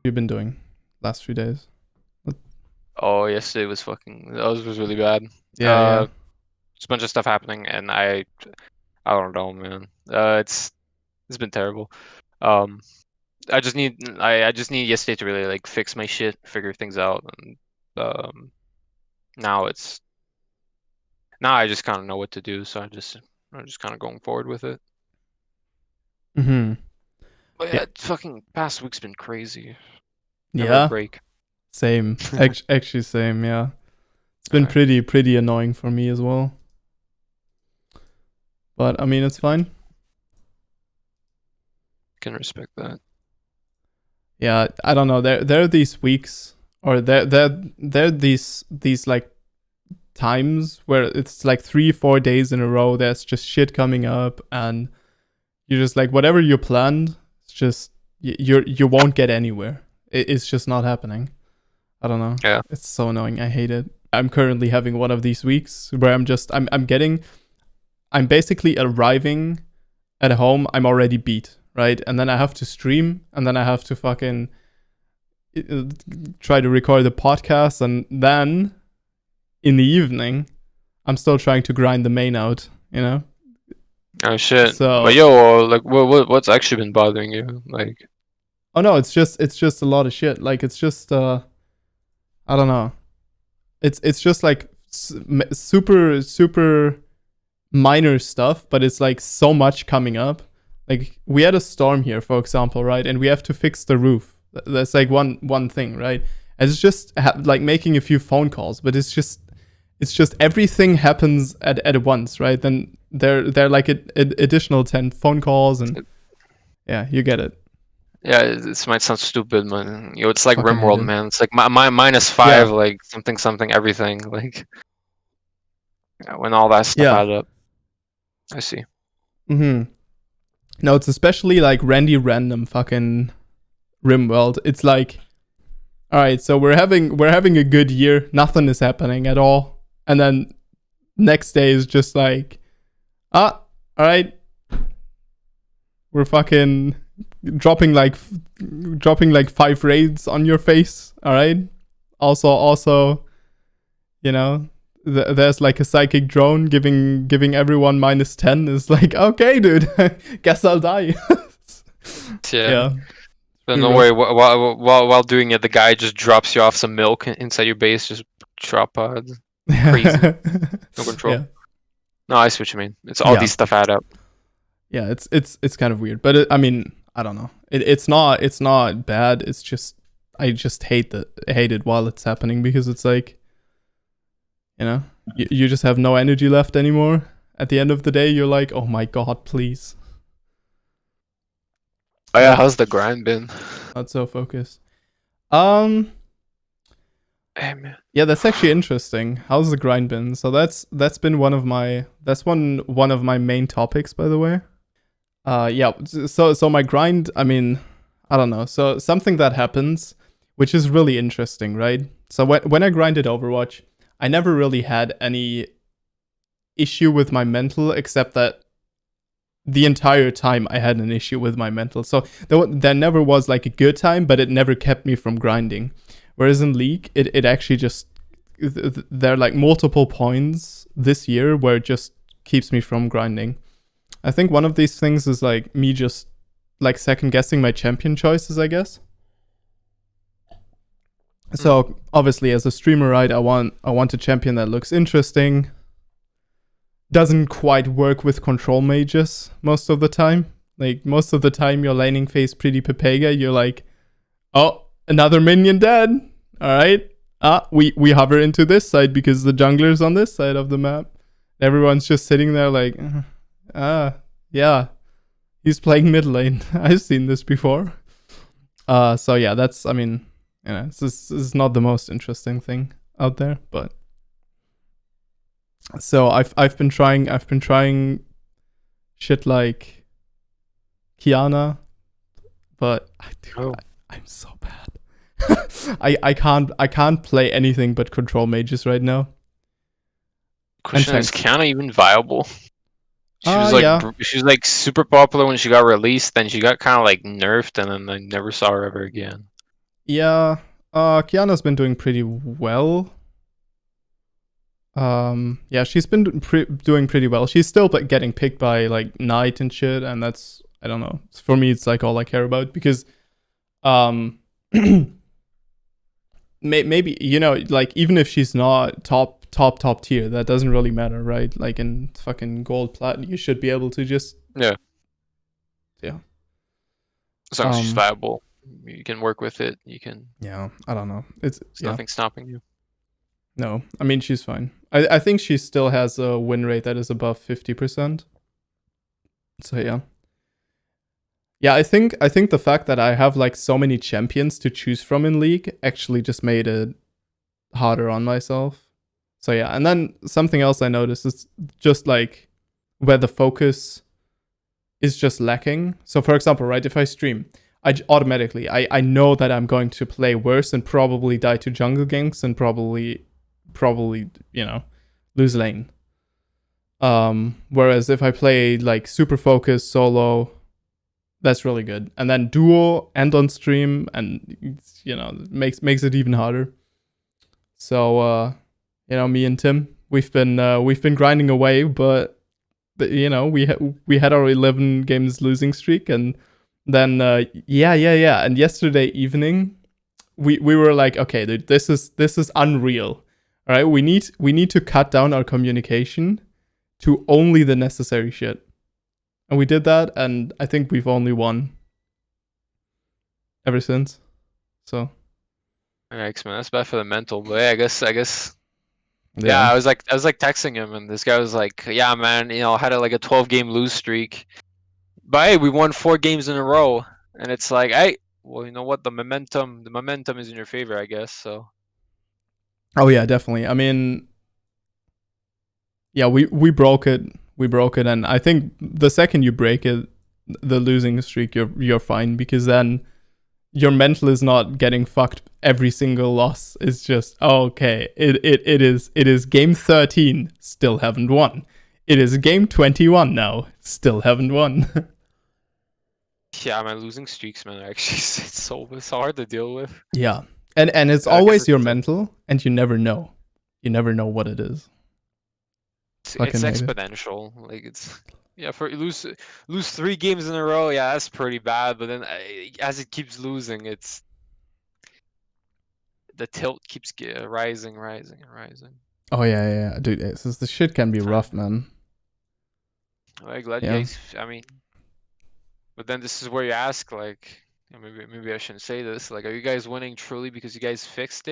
You've been doing last few days? Oh, yesterday was that was really bad. Yeah, yeah. Uh, just a bunch of stuff happening, and I don't know, man. It's been terrible. Um, I just need yesterday to really like fix my shit, figure things out, and um, now it's now I just kind of know what to do, so I'm just kind of going forward with it. Mm-hmm. But Yeah, yeah, fucking past week's been crazy. Never a yeah. break. Same. Actually, same. Yeah. It's been I pretty annoying for me as well. But I mean, it's fine. can respect that. Yeah, I don't know. There are these weeks, or there are these like times where it's like 3 4 days in a row. There's just shit coming up, and you're just like whatever you planned, it's just you won't get anywhere. It's just not happening. I don't know. Yeah. It's so annoying. I hate it. I'm currently having one of these weeks where I'm basically arriving at home. I'm already beat, right? And then I have to stream, and then I have to fucking try to record the podcast, and then in the evening, I'm still trying to grind the main out, you know? Oh shit. But So, yo, like, what's actually been bothering you? Like, oh no, it's just a lot of shit. Like it's just I don't know. It's just like super minor stuff, but it's like so much coming up. Like we had a storm here, for example, right? And we have to fix the roof. That's like one thing, right? And it's just like making a few phone calls, but it's just everything happens at once, right? Then there are like additional 10 phone calls, and yeah, you get it. yeah, this might sound stupid, man. Yo, it's like Fucking hate RimWorld, it. man. It's like my minus Yeah, five, like something something everything. Like, yeah, when all that stuff yeah. added up. I see. Mm-hmm. No, it's especially like Randy Random fucking RimWorld. It's like, all right, so we're having a good year. Nothing is happening at all, and then next day is just like, all right, we're fucking dropping like dropping like 5 raids on your face. All right. Also, you know, there's like a psychic drone giving everyone -10. Is like, okay, dude, guess I'll die. Yeah. Yeah, But pretty no rough. way. While doing it, the guy just drops you off some milk inside your base. Just drop pods. Crazy. No control. Yeah, No, I see what you mean. It's all yeah, these stuff add up. yeah. It's kind of weird, but I mean, I don't know. It's not bad. It's just I just hate it while it's happening, because it's like, you just have no energy left anymore. At the end of the day, you're like, oh my god, please. Oh yeah, Not how's the grind been? not so focused. Um, Hey man. yeah, that's actually interesting. How's the grind been? So that's been one of my main topics, by the way. Yeah. So my grind. I mean, I don't know. So something that happens, which is really interesting, right? So when I grinded Overwatch, I never really had any issue with my mental, except that the entire time I had an issue with my mental. So there never was like a good time, but it never kept me from grinding. Whereas in League, it actually just there are like multiple points this year where it just keeps me from grinding. I think one of these things is like me just like second guessing my champion choices, I guess. Hmm. So obviously as a streamer, right, I want a champion that looks interesting, doesn't quite work with control mages most of the time. Like most of the time, your laning phase pretty Pepega. You're like, oh, another minion dead. All right. We hover into this side because the jungler's on this side of the map. Everyone's just sitting there like, yeah, he's playing mid lane. I've seen this before. So yeah, that's I mean, this is not the most interesting thing out there, but so I've been trying shit like Kiana, but Oh. I'm so bad. I can't play anything but control mages right now, and Question is, tanks. Kiana even viable? Yeah. She was like super popular when she got released, then she got kind of like nerfed, and then I never saw her ever again. Yeah, Kiana's been doing pretty well. Yeah, she's been doing pretty well. She's still getting picked by like Knight and shit, and that's, I don't know. For me, it's like all I care about because um, maybe, you know, like even if she's not top tier, that doesn't really matter, right? Like in fucking gold plat, you should be able to just, Yeah, yeah. as long as she's Um, viable, you can work with it. You can. yeah, I don't know. It's, There's yeah. nothing stopping you. No, I mean she's fine. I think she still has a win rate that is above 50%. So yeah. Yeah, I think the fact that I have like so many champions to choose from in League actually just made it harder on myself. So yeah, and then something else I noticed is just like where the focus is just lacking. So for example, right, if I stream, automatically I know that I'm going to play worse and probably die to jungle ganks and probably, you know, lose lane. Whereas if I play like super focused solo, that's really good. And then duo and on stream, and you know, makes it even harder. So you know, me and Tim, we've been grinding away, but you know, we had our 11 games losing streak, and then yeah. And yesterday evening, we were like, okay, dude, this is unreal. All right, we need to cut down our communication to only the necessary shit. And we did that, and I think we've only won ever since. So Yikes, man, that's bad for the mental. But yeah, I guess. Yeah, yeah, I was like texting him, and this guy was like, "Yeah, man, I had like a 12-game lose streak, but hey, we won 4 games in a row." And it's like, hey, well, you know what? The momentum is in your favor, I guess. So oh yeah, definitely. I mean, yeah, we broke it, and I think the second you break it, the losing streak, you're fine because then your mental is not getting fucked every single loss. It's just, oh, okay, it is game 13, still haven't won. It is game 21 now, still haven't won. yeah, man, losing streaks, man, actually, it's so hard to deal with. Yeah. And it's Because always your it's mental, and you never know. You never know what it is. it's Fucking hate it. exponential. Like it's yeah, for you lose 3 games in a row. Yeah, that's pretty bad. But then as it keeps losing, it's the tilt keeps rising, rising, and rising. Oh yeah. Dude, the shit can be Time. rough, man. I'm glad you Yeah. guys. I mean, but then this is where you ask, like, maybe I shouldn't say this. Like, are you guys winning truly because you guys fixed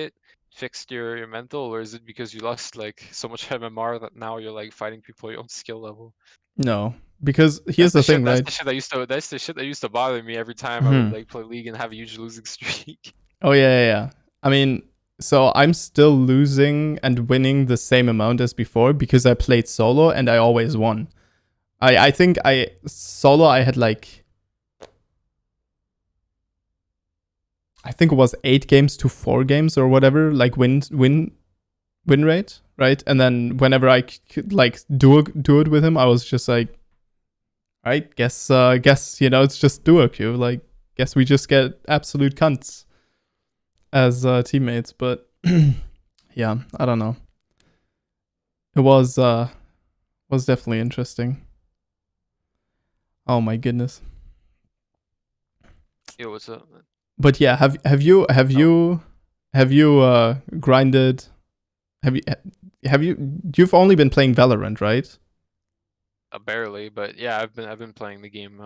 your mental, or is it because you lost like so much MMR that now you're like fighting people your own skill level? No. Because That's here's the the shit. thing, That's right? the shit that used to. That's the shit that used to bother me every time I would Hmm. like play League and have a huge losing streak. Oh yeah. I mean, so I'm still losing and winning the same amount as before because I played solo and I always won. I think I solo I had like, I think it was 8 games to 4 games or whatever, like win rate, right? And then whenever I could like do it with him, I was just like, all right, guess you know, it's just duo queue. Like, guess we just get absolute cunts as teammates. But yeah, I don't know. It was definitely interesting. Oh my goodness. Yo, what's up, man? But yeah, have you have Oh, you have you grinded? Have you have you? You've only been playing Valorant, right? barely, but yeah, I've been playing the game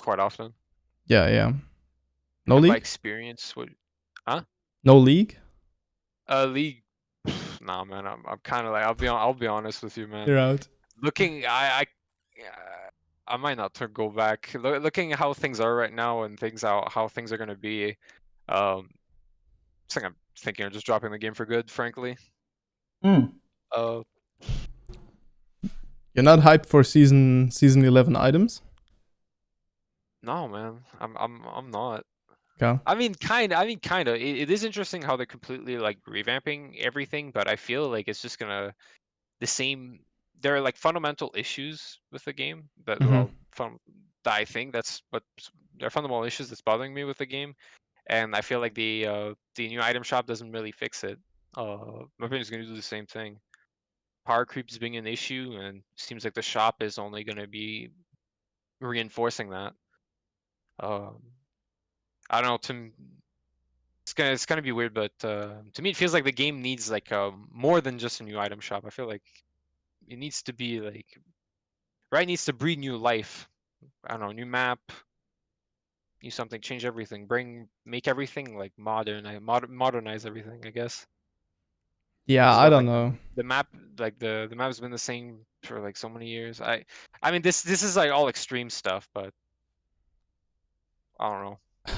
quite often. Yeah. No And by league? experience, what? Huh? No league? League. Nah, man. I'm kind of like I'll be honest with you, man. You're out. Looking, I might not go back. Looking at how things are right now and things how things are gonna be. Um, I think I'm thinking of just dropping the game for good, frankly. Mm. Uh, You're not hyped for season 11 items? no, man. I'm not. Okay. I mean, kind of. It is interesting how they're completely like revamping everything, but I feel like it's just gonna the same. There are like fundamental issues with the game that Mm-hmm. that I think that's what there are fundamental issues that's bothering me with the game, and I feel like the new item shop doesn't really fix it. My opinion is gonna do the same thing. Power creeps being an issue, and seems like the shop is only gonna be reinforcing that. Um, I don't know. It's gonna be weird, but to me it feels like the game needs like more than just a new item shop. I feel like it needs to be like right needs to breathe new life. I don't know, new map, new something, change everything, make everything like modernize everything. I guess Yeah, because I what don't like know. the map like the map's been the same for like so many years. I mean this is like all extreme stuff, but I don't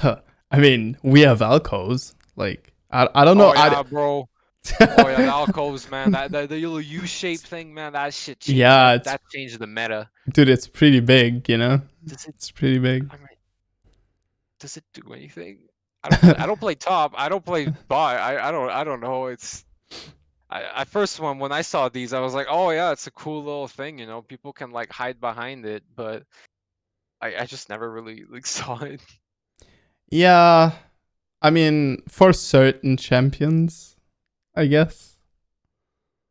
know. I mean, we have alcoves. Like, I don't know. Oh yeah, bro. Oh yeah, the alcoves, man. That the little U-shaped thing, man. That shit changed. Yeah, That changed the meta. dude, it's pretty big. You know, Does it? it's pretty big. I mean, does it do anything? I don't play top. I don't play bot. I don't know. At first when I saw these, I was like, oh yeah, it's a cool little thing. You know, people can like hide behind it, but I just never really like saw it. Yeah, I mean, for certain champions, I guess.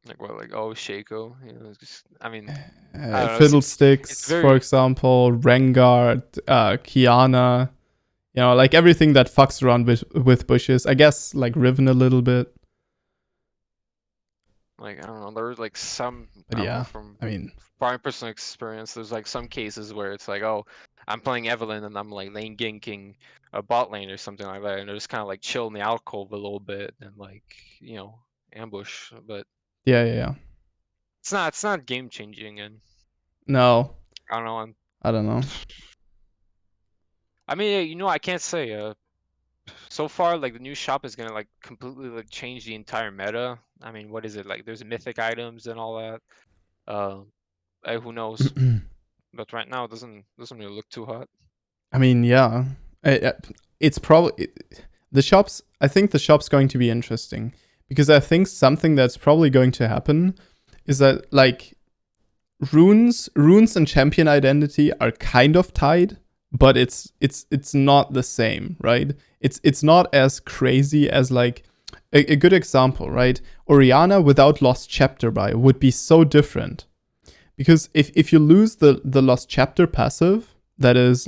Like what? Like oh Shaco. You know, it's just, I mean, I don't know. It's Fiddlesticks, for very example, Rengar, Kiana. You know, like everything that fucks around with bushes. I guess like Riven a little bit, like I don't know. There was like some but I don't know yeah, from I mean, my personal experience. There's like some cases where it's like oh I'm playing Evelyn and I'm like lane ganking a bot lane or something like that, and they're just kind of like chill in the alcove a little bit and like you know ambush. But yeah, yeah, yeah. it's not game changing, and No, I don't know. I don't know. I mean you know I can't say so far like the new shop is gonna like completely like change the entire meta. I mean what is it like? There's mythic items and all that. Who knows? But right now it doesn't really look too hot. I mean, yeah, it's probably the shops. I think the shop's going to be interesting because I think something that's probably going to happen is that like runes and champion identity are kind of tied, but it's not the same, right? It's not as crazy as like a good example, right? Oriana without Lost Chapter by would be so different because if you lose the Lost Chapter passive, that is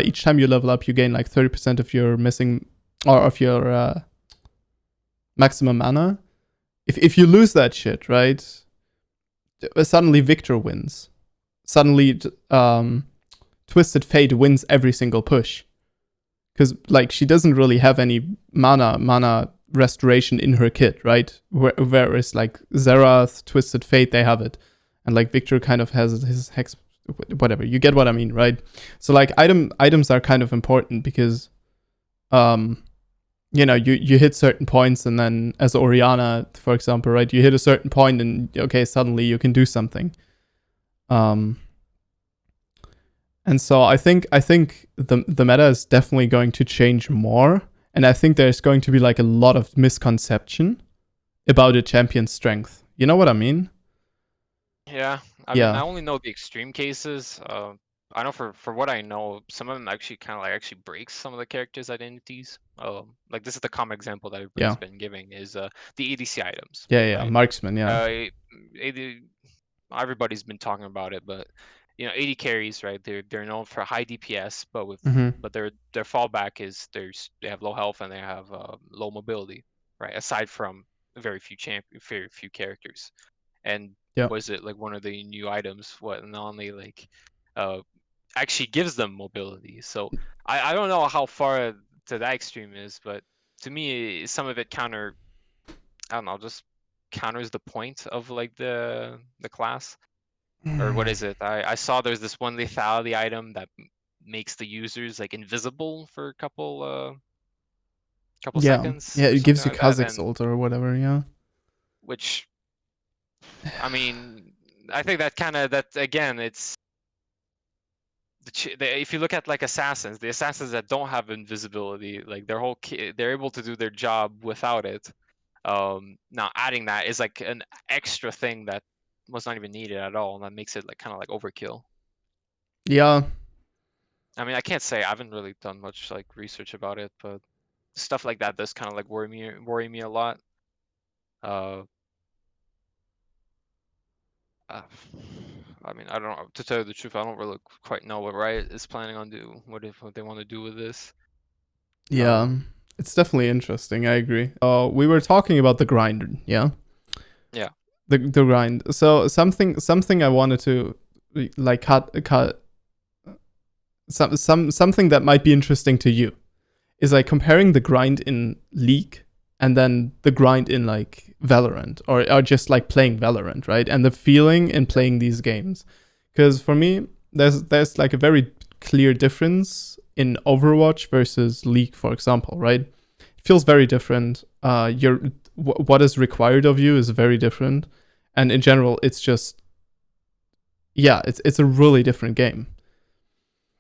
each time you level up, you gain like 30% of your missing or of your maximum mana. If you lose that shit, right? Suddenly Victor wins. Suddenly, Twisted Fate wins every single push because like she doesn't really have any mana restoration in her kit, right? Whereas like Zerath, Twisted Fate, they have it, and like Victor kind of has his hex, whatever. You get what I mean, right? So like items are kind of important because, you know, you hit certain points, and then as Oriana, for example, right, you hit a certain point, and okay, suddenly you can do something. Um, and so I think the meta is definitely going to change more, and I think there's going to be like a lot of misconception about a champion's strength. You know what I mean? Yeah, I mean, Yeah. I only know the extreme cases. I know for what I know, some of them actually kind of like actually breaks some of the characters' identities. Like this is the common example that everybody's Yeah. been giving is the ADC items, Yeah. Yeah. right? Marksman. Yeah. AD, everybody's been talking about it, but you know, AD carries, right? They're known for high DPS, Mm-hmm. but their fallback is they have low health and they have low mobility, right? Aside from very few characters. And Yeah. was it like one of the new items what not only like uh actually gives them mobility? So I don't know how far to that extreme is, but to me some of it I don't know, just counters the point of like the class. Or what is it? I saw there's this one lethality item that makes the users like invisible for a couple Yeah. seconds Yeah. or It something gives you like that, Kha'Zix and ult or whatever. Yeah. which I mean I think that kind of that again it's if you look at like assassins, the assassins that don't have invisibility, like they're able to do their job without it. Now adding that is like an extra thing that was not even needed at all, and that makes it like kind of like overkill. Yeah. I mean, I can't say I haven't really done much like research about it, but stuff like that does kind of like worry me a lot. Uh, uh, I mean, I don't know. To tell you the truth, I don't really quite know what Riot is planning on do. What they want to do with this. Yeah, Uh, it's definitely interesting. I agree. We were talking about the grind, yeah, yeah. the grind. So something I wanted to like cut something that might be interesting to you is like comparing the grind in League and then the grind in like Valorant or just like playing Valorant, right? And the feeling in playing these games. Because for me, there's like a very clear difference in Overwatch versus League, for example, right? It feels very different. What is required of you is very different, and in general, it's just yeah, it's a really different game.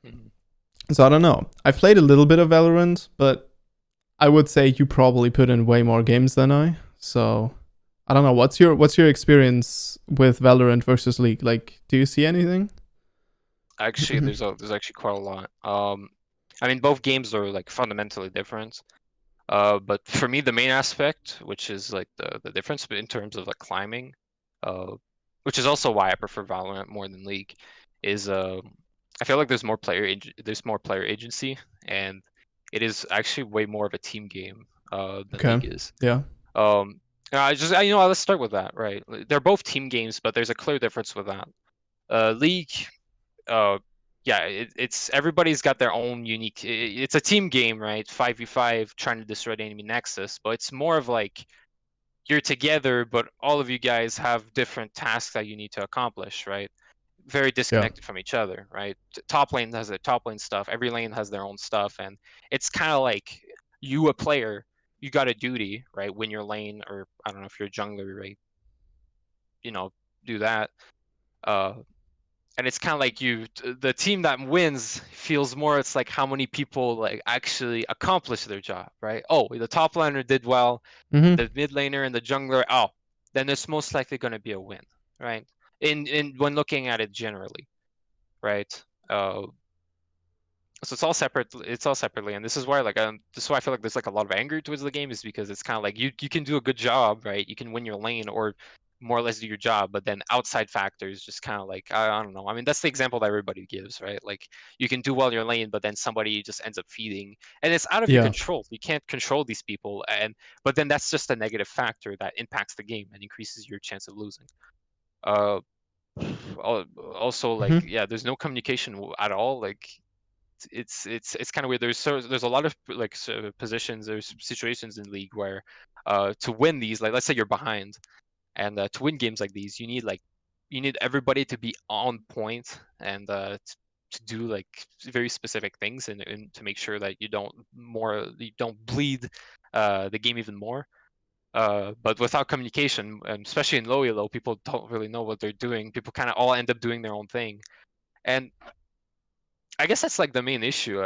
Mhm. So I don't know. I've played a little bit of Valorant, but I would say you probably put in way more games than I. So I don't know. What's your experience with Valorant versus League? Like, do you see anything? Actually, there's actually quite a lot. I mean, both games are like fundamentally different. But for me, the main aspect, which is like the difference in terms of like climbing, uh, which is also why I prefer Valorant more than League, is I feel like there's more player agency, and it is actually way more of a team game than Okay. League is. Yeah. Um, let's start with that, right? They're both team games, but there's a clear difference with that. League, uh, yeah, it's everybody's got their own unique. It's a team game, right? 5v5, trying to destroy the enemy nexus, but it's more of like you're together, but all of you guys have different tasks that you need to accomplish, right? Very Yeah. disconnected from each other, right? Top lane has their top lane stuff. Every lane has their own stuff, and it's kind of like you, a player, you got a duty, right? Win your lane, or I don't know if you're a jungler, right? You know, do that. Uh, and it's kind of like the team that wins feels more, it's like how many people like actually accomplish their job, right? Oh, the top laner did well, Mhm. the mid laner and the jungler, oh, then it's most likely going to be a win, right? In when looking at it generally, right? So it's all separately, and this is why this is why I feel like there's like a lot of anger towards the game, is because it's kind of like you can do a good job, right? You can win your lane or more or less do your job, but then outside factors just kind of like I don't know. I mean, that's the example that everybody gives, right? Like you can do well in your lane, but then somebody just ends up feeding, and it's out of your Yeah. control. You can't control these people, and but then that's just a negative factor that impacts the game and increases your chance of losing. Uh, Also, like, Mhm. yeah, there's no communication at all. Like it's kind of weird. There's a lot of like positions, there's situations in League where to win these, like let's say you're behind, and to win games like these, you need everybody to be on point, and to do like very specific things, and to make sure that you don't bleed the game even more. But without communication, and especially in low elo, people don't really know what they're doing. People kind of all end up doing their own thing, and I guess that's like the main issue.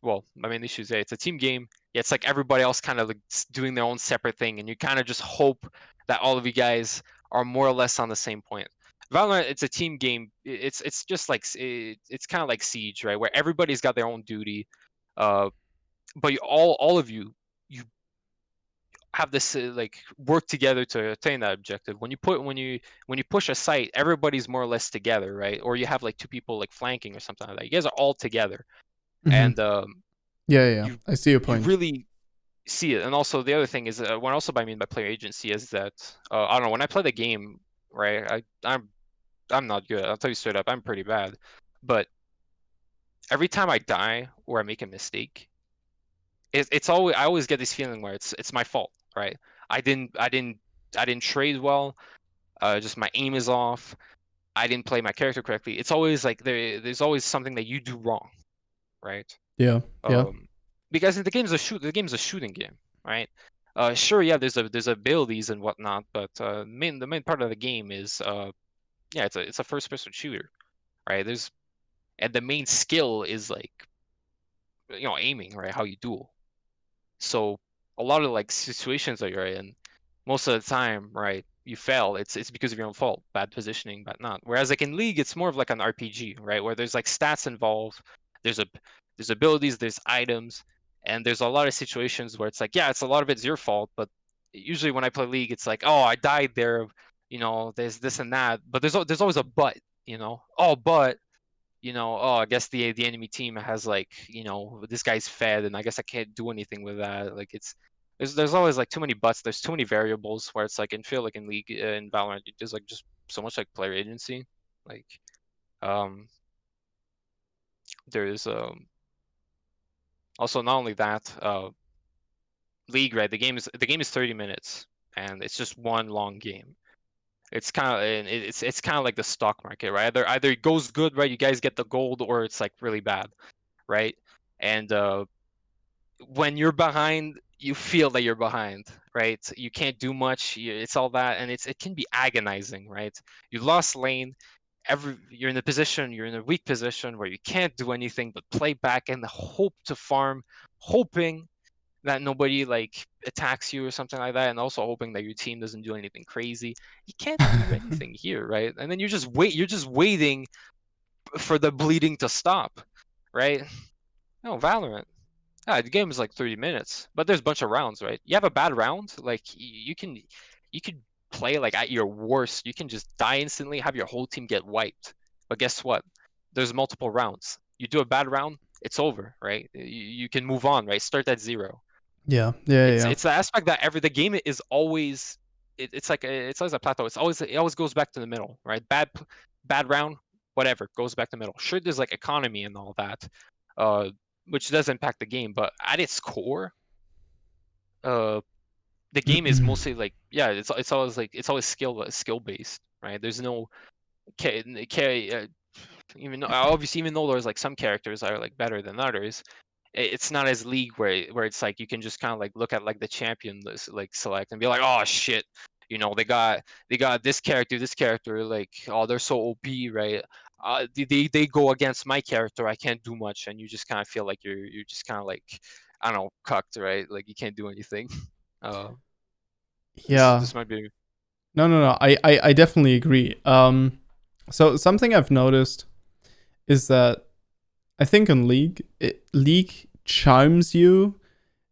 Well, my main issue is, yeah, it's a team game. Yeah, it's like everybody else kind of like doing their own separate thing, and you kind of just hope that all of you guys are more or less on the same point. Valorant, it's a team game. It's just like it's kind of like Siege, right? Where everybody's got their own duty, uh, but all of you have this like work together to attain that objective. When you push a site, everybody's more or less together, right? Or you have like two people like flanking or something like that. You guys are all together, Mhm. and Yeah, yeah. you I see your you point. really see it. And also the other thing is, what also I mean by player agency is that I don't know, when I play the game, right? I'm not good. I'll tell you straight up, I'm pretty bad. But every time I die or I make a mistake, it's always I always get this feeling where it's my fault, right? I didn't I didn't I didn't trade well. Just my aim is off. I didn't play my character correctly. It's always like there's always something that you do wrong, right? Yeah. Yeah. Um, because the game's a shooting game, right? Sure, yeah, there's abilities and whatnot, but the main part of the game is yeah, it's a first person shooter, right? There's and the main skill is like aiming, right? How you duel. So a lot of like situations that you're in, most of the time, right, you fail. It's because of your own fault, bad positioning, but not. Whereas like in League, it's more of like an RPG, right, where there's like stats involved. There's a there's abilities, there's items, And there's a lot of situations where it's like, yeah, it's a lot of it's your fault, but usually when I play League, it's like, oh, I died there, there's this and that, but there's always a but, oh, but oh, I guess the enemy team has like, this guy's fed, and I guess I can't do anything with that. Like there's always like too many buts. There's too many variables where it's like feel like in League, in Valorant, there's like just so much like player agency. Like um there's also not only that, League, right? The game is 30 minutes, and it's just one long game. It's kind of it's kind of like the stock market, right? Either it goes good, right? You guys get the gold, or it's like really bad, right? And when you're behind, you feel that you're behind, right? You can't do much. It's all that, and it can be agonizing, right? You lost lane. You're you're in a weak position where you can't do anything but play back and hope to farm, hoping that nobody like attacks you or something like that, and also hoping that your team doesn't do anything crazy. You can't do anything here, right? And then you're just waiting for the bleeding to stop, right? No, Valorant. The game is like 30 minutes, but there's a bunch of rounds, right? You have a bad round, like you could play like at your worst. You can just die instantly, have your whole team get wiped. But guess what? There's multiple rounds. You do a bad round, it's over, right? You can move on, right? Start at zero. Yeah, yeah, It's yeah. it's the aspect that the game is always, it's always a plateau. It always goes back to the middle, right? Bad round, whatever, goes back to the middle. Sure, there's like economy and all that, uh, which does impact the game, but at its core, uh, the game is mostly like, yeah, it's always skill based, right? There's no even though, obviously, even though there's like some characters that are like better than others, it's not as League where it's like you can just kind of like look at like the champion list, like select and be like, oh shit, they got this character, like, oh, they're so OP, right? They go against my character, I can't do much, and you just kind of feel like you're just kind of like, I don't know, cucked, right? Like you can't do anything. Uh, this Yeah. this might be. No, no, no. I definitely agree. So something I've noticed is that I think in League chimes you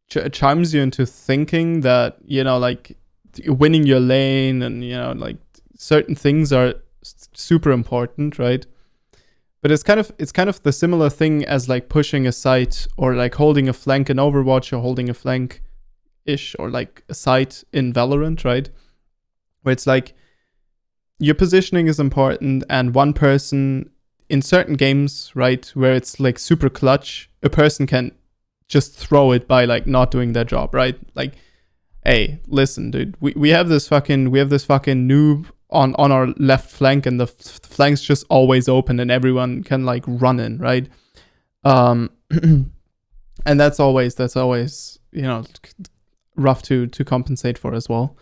into thinking that like winning your lane and like certain things are super important, right? But it's kind of the similar thing as like pushing a site or like holding a flank in Overwatch or holding a flank ish or like a site in Valorant, right? Where it's like your positioning is important, and one person in certain games, right, where it's like super clutch, a person can just throw it by like not doing their job, right? Like, hey, listen, dude, we have this fucking noob on our left flank, and the flank's just always open, and everyone can like run in, right? And that's always rough to compensate for as well.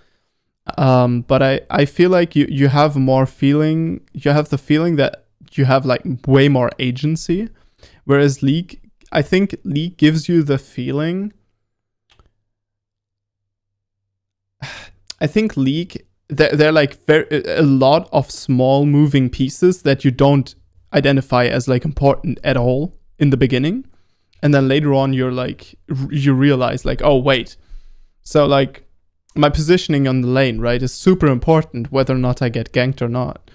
But I feel like you have more feeling. You have the feeling that you have like way more agency, whereas I think League gives you the feeling. I think League, they're like a lot of small moving pieces that you don't identify as like important at all in the beginning, and then later on you realize like, oh wait, so like my positioning on the lane, right, is super important whether or not I get ganked or not.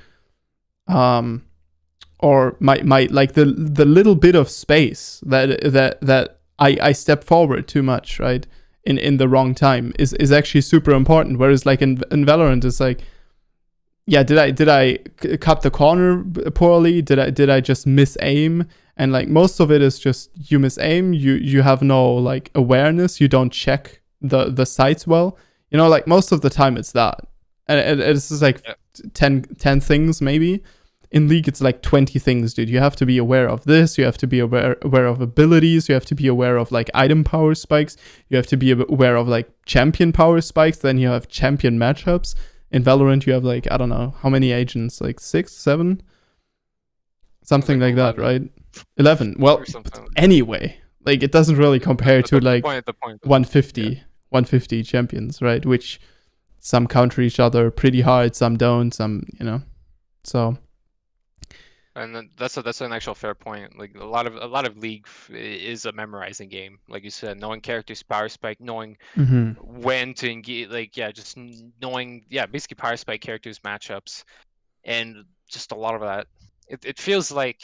Or my like the little bit of space that I step forward too much, right, in the wrong time is actually super important. Whereas like in Valorant, it's like, yeah, did I cut the corner poorly? Did I just miss aim? And like most of it is just you miss aim. You have no like awareness. You don't check the sights well. Like most of the time it's that, and it's just like 10 things maybe. In League, it's like 20 things, dude. You have to be aware of this. You have to be aware of abilities. You have to be aware of like item power spikes. You have to be aware of like champion power spikes. Then you have champion matchups. In Valorant, you have like, I don't know how many agents, like 6, 7, something like 11. that, right? 11. Well, anyway, like it doesn't really compare to like The point. 150 champions, right? Which some counter each other pretty hard, some don't, some. So And then that's an actual fair point. Like a lot of League is a memorizing game, like you said, knowing characters, power spike, knowing Mm-hmm. when to engage, like yeah, just knowing basically power spike characters, matchups, and just a lot of that. It feels like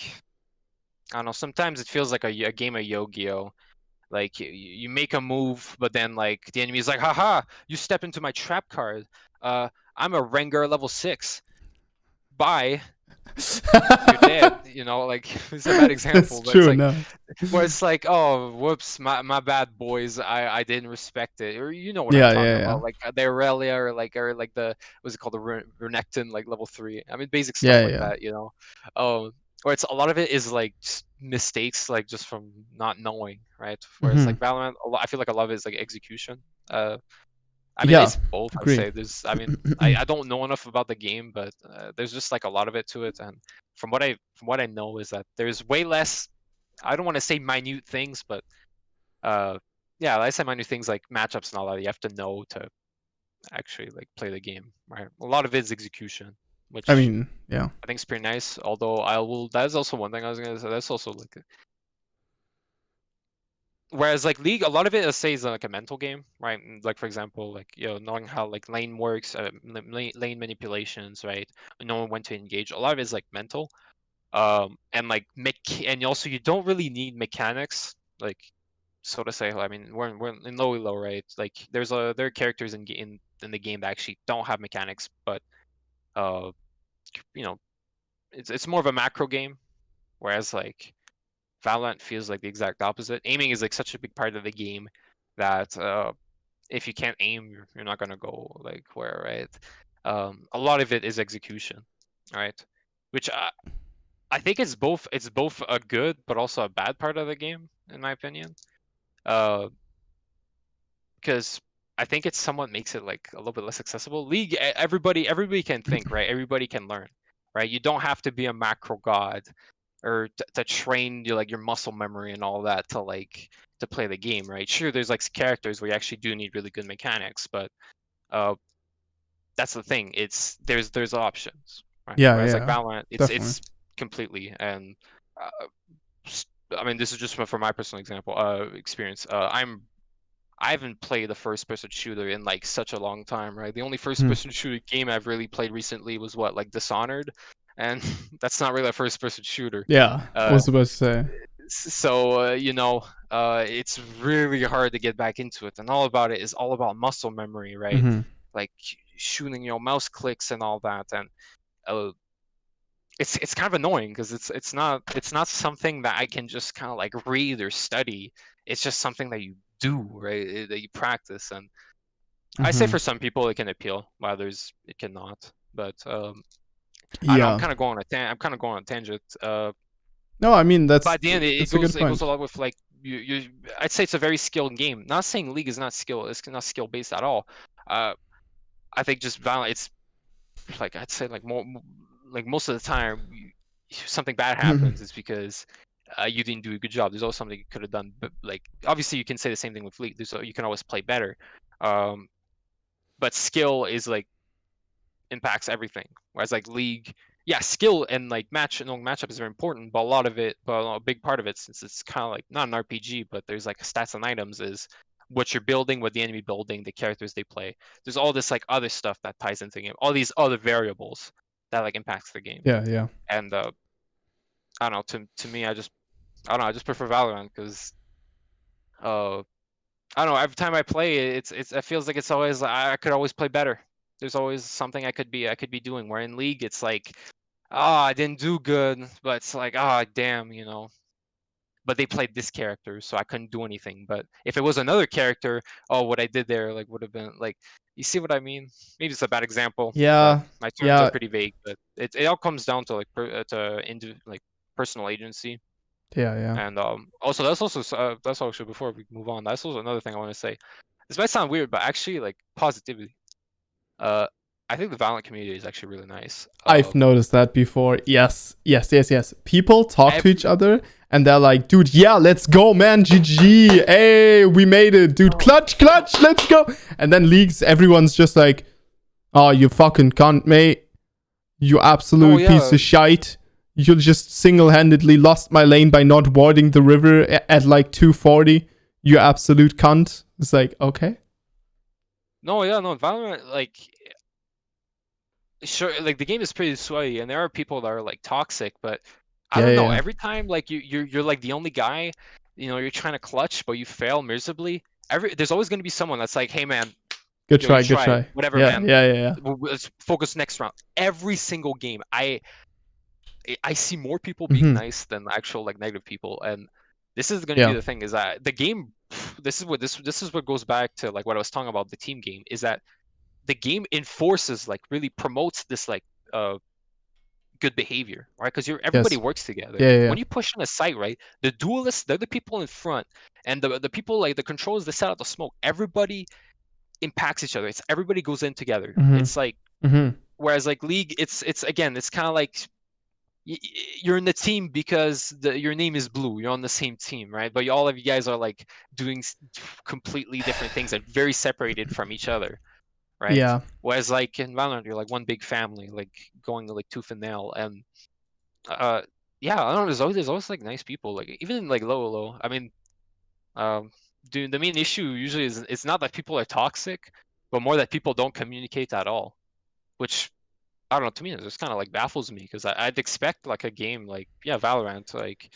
I don't know. Sometimes it feels like a game of Yu-Gi-Oh. Like you make a move, but then like the enemy is like, haha, you step into my trap card. Uh, I'm a Rengar level 6. Bye. You're dead. You know, like it's a bad That's example, but it's true. like No. where it's like, oh, whoops, my bad, boys. I didn't respect it, or you know what I'm Yeah, talking yeah, yeah, about, like the Aurelia or like the what's it called, the Renekton, like level 3. I mean, basic stuff yeah, like yeah. that, you know. Or it's a lot of it is like just mistakes, like just from not knowing, right? Whereas Mm-hmm. like Valorant, I feel like a lot of it is like execution. I mean, Yeah, it's both. I'd agree. say I mean, I don't know enough about the game, but there's just like a lot of it to it, and from what I know is that there's way less. I don't want to say minute things, but uh, yeah, I say minute things like matchups and all that. You have to know to actually like play the game, right? A lot of it is execution, I which mean, yeah. I think is pretty nice. Although I will, that's also one thing I was gonna say. That's also like whereas like League, a lot of it, let's say, is like a mental game, right? Like for example, like knowing how like lane works, lane manipulations, right? Knowing when to engage. A lot of it is like mental, and like and also you don't really need mechanics, like so to say. I mean, we're in low, right? Like there are characters in the game that actually don't have mechanics, but uh, you know, it's more of a macro game, whereas like Valorant feels like the exact opposite. Aiming is like such a big part of the game that if you can't aim, you're not gonna go like where, right? A lot of it is execution, right? Which I think it's both a good but also a bad part of the game, in my opinion. Uh, because I think it somewhat makes it like a little bit less accessible. League, everybody can think, right? Everybody can learn, right? You don't have to be a macro god or to train your muscle memory and all that to play the game, right? Sure, there's like characters where you actually do need really good mechanics, but uh, that's the thing. There's options, right? Yeah, Whereas like yeah. Valorant, it's Definitely. it's completely and uh, I mean, this is just for my personal example experience. I haven't played a first-person shooter in like such a long time, right? The only Hmm. first-person shooter game I've really played recently was what, like Dishonored, and that's not really a first-person shooter. Yeah, I Uh, was about to say. so it's really hard to get back into it, and all about it is all about muscle memory, right? Mm-hmm. Like shooting, mouse clicks and all that, and uh, it's kind of annoying because it's not something that I can just kind of like read or study. It's just something that you do, right? That you practice, and I say Mm-hmm. for some people it can appeal, while others it cannot. But I know Yeah. I'm kind of going on a tangent. No, I mean But at the end, it that's a good goes it goes a point. lot with like you. I'd say it's a very skilled game. Not saying League is not skill. It's not skill based at all. Uh, I think just Valorant. It's like I'd say like like most of the time, something bad happens. It's because you didn't do a good job. There's always something you could have done. But like obviously, you can say the same thing with League. You can always play better. Um, but skill is like impacts everything. Whereas like League, yeah, skill and like matchup is very important, but a big part of it, since it's kind of like not an RPG, but there's like stats and items, is what you're building, what the enemy building, the characters they play. There's all this like other stuff that ties into the game, all these other variables that like impacts the game. Yeah, yeah. And I don't know. To me, I don't know. I just prefer Valorant because uh I don't know. Every time I play it, it feels like it's always I could always play better. There's always something I could be doing. Where in League, it's like, oh, I didn't do good, but it's like, oh, damn. But they played this character, so I couldn't do anything. But if it was another character, oh, what I did there like would have been like, you see what I mean? Maybe it's a bad example. Yeah, My terms are yeah, pretty vague, but it all comes down to like like personal agency. yeah, yeah. And also that's also before we move on, that's also another thing I want to say. This might sound weird, but actually like positivity. Uh, I think the Valorant community is actually really nice. I've noticed that before. Yes, yes, yes, yes. People talk to each Every other and they're like, dude, yeah, let's go, man. GG. Hey, we made it, dude. oh, Clutch, clutch, let's go. And then leagues, everyone's just like, oh, you fucking cunt, mate. You oh absolute piece yeah, of shite. You just single-handedly lost my lane by not warding the river at like 240. You absolute cunt. It's like, okay. No, yeah, no, Valorant, like, sure, like the game is pretty sweaty, and there are people that are like toxic, but I Yeah, don't yeah, know. yeah. Every time, like you're like the only guy, you're trying to clutch, but you fail miserably. There's always going to be someone that's like, hey man, Good yo, you try, good tried, try. whatever, Yeah, man. yeah, yeah, yeah. Let's focus next round. Every single game, I see more people being Mm-hmm. nice than actual like negative people, and this is going to be Yeah. the thing is that the game. This is what goes back to like what I was talking about the team game is that the game enforces like really promotes this like uh good behavior, right? Because everybody Yes. works together. Yeah, yeah, yeah. When you push on a site, right, the duelists, they're the people in front, and the people like the controllers, they set out the smoke. Everybody impacts each other. It's everybody goes in together. Mm-hmm. It's like Mm-hmm. whereas like League, it's again, it's kind of like you're in the team because your name is blue. You're on the same team, right? But all of you guys are like doing completely different things and very separated from each other, right? Yeah. Whereas like in Valorant, you're like one big family, like going like tooth and nail. And uh, yeah, I don't know. There's always like nice people, like even in like low. I mean, um, dude, the main issue usually is it's not that people are toxic, but more that people don't communicate at all, which I don't know. To me, it just kind of like baffles me because I'd expect like a game like yeah, Valorant, like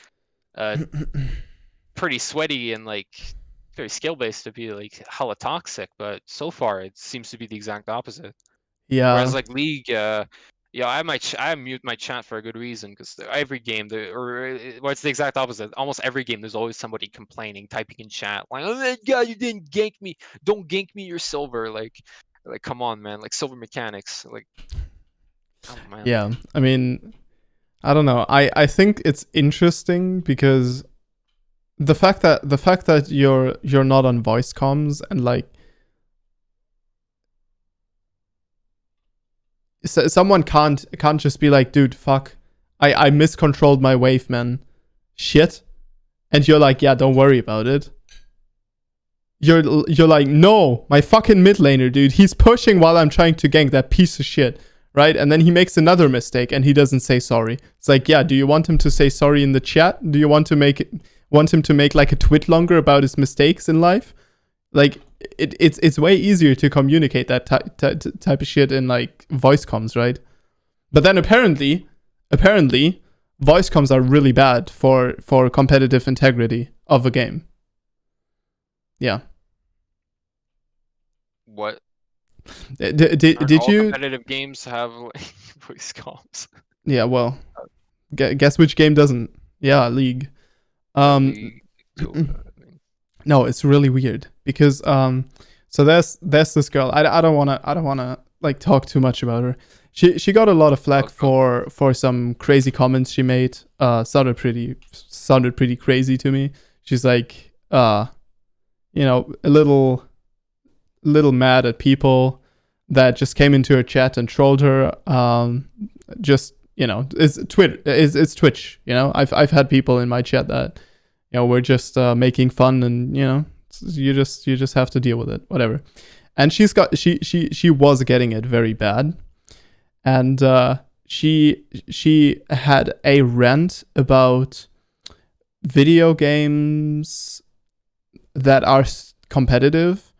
uh, pretty sweaty and like very skill based to be like hella toxic, but so far it seems to be the exact opposite. Whereas Yeah. like League, yeah, I mute my chat for a good reason because every game, well, it's the exact opposite. Almost every game, there's always somebody complaining, typing in chat, like, "Oh my god, you didn't gank me! Don't gank me, you're silver!" Like, come on, man! Like silver mechanics, like, oh man. Yeah. I mean, I don't know. I think it's interesting because the fact that you're not on voice comms and like someone can't just be like, dude, fuck, I miscontrolled my wave, man, shit, and you're like, yeah, don't worry about it. You're like, no, my fucking mid laner, dude, he's pushing while I'm trying to gank that piece of shit, right? And then he makes another mistake and he doesn't say sorry. It's like, yeah, do you want him to say sorry in the chat? Do you want him to make like a tweet longer about his mistakes in life? Like it's way easier to communicate that type of shit in like voice comms, right? But then apparently voice comms are really bad for competitive integrity of a game. Yeah. What? Aren't Did all you? competitive games have like, voice comms? Yeah. Well, guess which game doesn't? Yeah, League. League, Dota, I mean, No, it's really weird because so there's this girl. I don't wanna like talk too much about her. She got a lot of flack for some crazy comments she made. Sounded pretty crazy to me. She's like a little mad at people that just came into her chat and trolled her. Just it's Twitter, it's Twitch. I've had people in my chat that we're just making fun, and you just have to deal with it, whatever. And she was getting it very bad, and she had a rant about video games that are competitive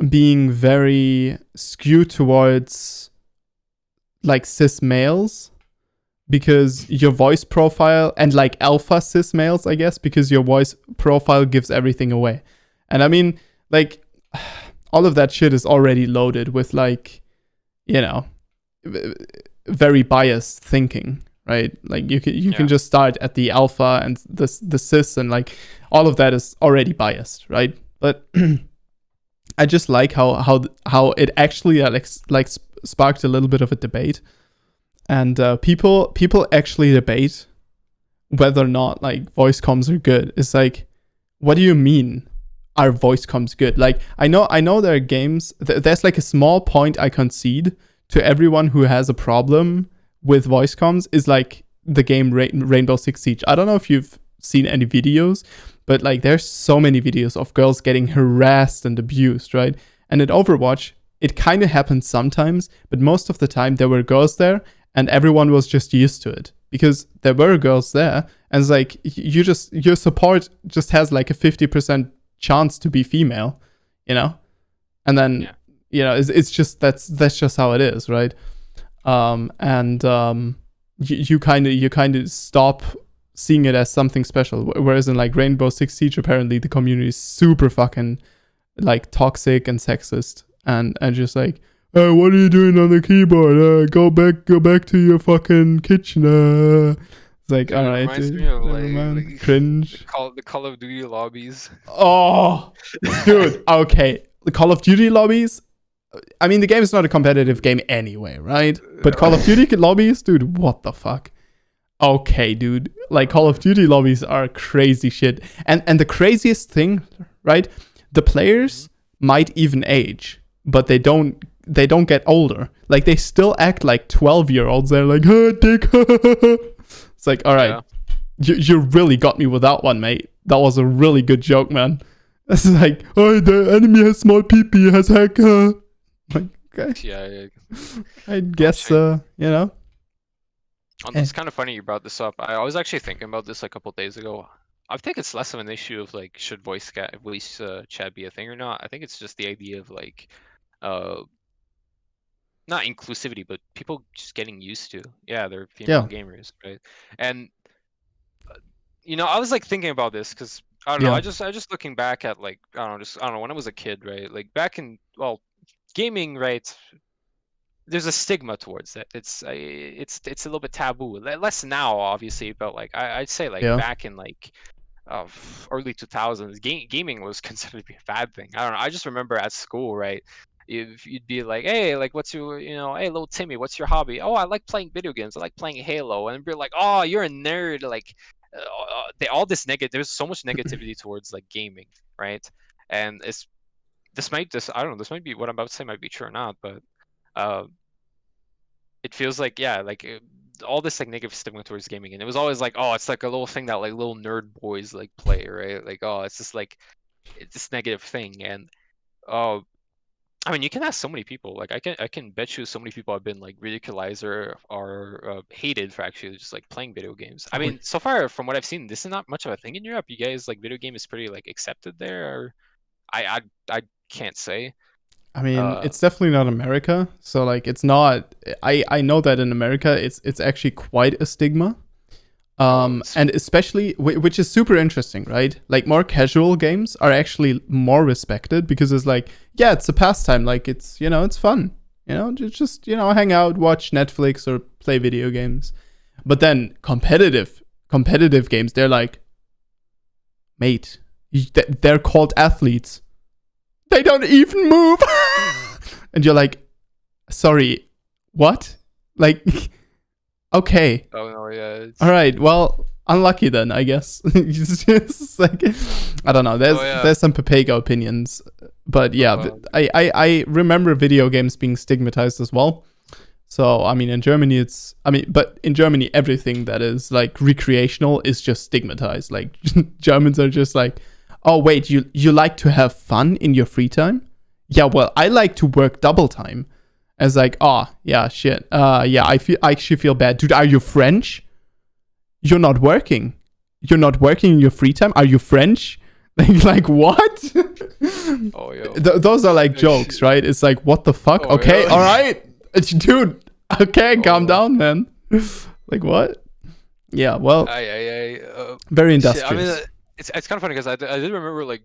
being very skewed towards like cis males, because your voice profile, and like alpha cis males, I guess, because your voice profile gives everything away. And I mean, like, all of that shit is already loaded with like, very biased thinking, right? Like you can just start at the alpha and the cis, and like all of that is already biased, right? But I just like how it actually like sparked a little bit of a debate. And people actually debate whether or not like voice comms are good. It's like, what do you mean? Are voice comms good? Like I know there are games. There's like a small point I concede to everyone who has a problem with voice comms is like the game Rainbow Six Siege. I don't know if you've seen any videos, but like there's so many videos of girls getting harassed and abused, right? And in Overwatch, it kind of happens sometimes, but most of the time there were girls there, and everyone was just used to it because there were girls there, and it's like your support just has like a 50% chance to be female, you know, and then it's just that's just how it is, right? You kind of stop seeing it as something special. Whereas in like Rainbow Six Siege, apparently the community is super fucking like toxic and sexist, and just like, oh, what are you doing on the keyboard? Go back to your fucking kitchen. It's like, all right, dude, never mind. Cringe. The Call of Duty lobbies. Oh, dude. Okay, the Call of Duty lobbies. I mean, the game is not a competitive game anyway, right? But Call of Duty lobbies, dude, what the fuck? Okay, dude. Like, Call of Duty lobbies are crazy shit. And the craziest thing, right? The players might even age, but they don't get older. Like, they still act like 12-year-olds. They're like, oh, dick. It's like, all right. Yeah. You really got me with that one, mate. That was a really good joke, man. It's like, oh, the enemy has small PP, has hacker. Like, okay. Yeah. I guess, you know. It's kind of funny you brought this up. I was actually thinking about this a couple days ago. I think it's less of an issue of like, should voice chat be a thing or not. I think it's just the idea of like, not inclusivity, but people just getting used to, they're female gamers, right? And I was like thinking about this because I don't know. I just looking back at like I don't know when I was a kid, right? Like back in gaming, right? There's a stigma towards it. It's a little bit taboo. Less now, obviously, but like I'd say like back in like early 2000s, gaming was considered to be a bad thing. I don't know. I just remember at school, right? If you'd be like, hey, like what's your, hey, little Timmy, what's your hobby? Oh, I like playing video games. I like playing Halo. And be like, oh, you're a nerd. Like there's so much negativity towards like gaming, right? And this might be what I'm about to say might be true or not, but it feels like all this like negative stigma towards gaming, and it was always like, oh, it's like a little thing that like little nerd boys like play, right? Like, oh, it's just like it's this negative thing. And I mean, you can ask so many people. Like I can bet you so many people have been like ridiculized or hated for actually just like playing video games. I mean, so far from what I've seen, this is not much of a thing in Europe. You guys like video game is pretty like accepted there, or I can't say. I mean, it's definitely not America. So like, it's not. I know that in America, it's actually quite a stigma. And especially, which is super interesting, right? Like more casual games are actually more respected because it's like, yeah, it's a pastime. Like it's it's fun. Just hang out, watch Netflix or play video games. But then competitive games, they're like, mate, they're called athletes. They don't even move. And you're like, sorry, what? Like, okay. Oh, no, yeah. All right, well, unlucky then, I guess. It's just like, I don't know. There's some Pepega opinions. But yeah, I remember video games being stigmatized as well. So, I mean, in Germany, but in Germany, everything that is like recreational is just stigmatized. Like, Germans are just like, oh, wait, you like to have fun in your free time? Yeah, well, I like to work double time. As like, oh, yeah, shit. Yeah, I actually feel bad. Dude, are you French? You're not working. You're not working in your free time? Are you French? Like what? Oh, yo. Those are like jokes, right? It's like, what the fuck? Oh, okay, yo. all right. Dude, okay, calm down, man. Like what? Yeah, well, very industrious. I mean, it's kind of funny because I did remember like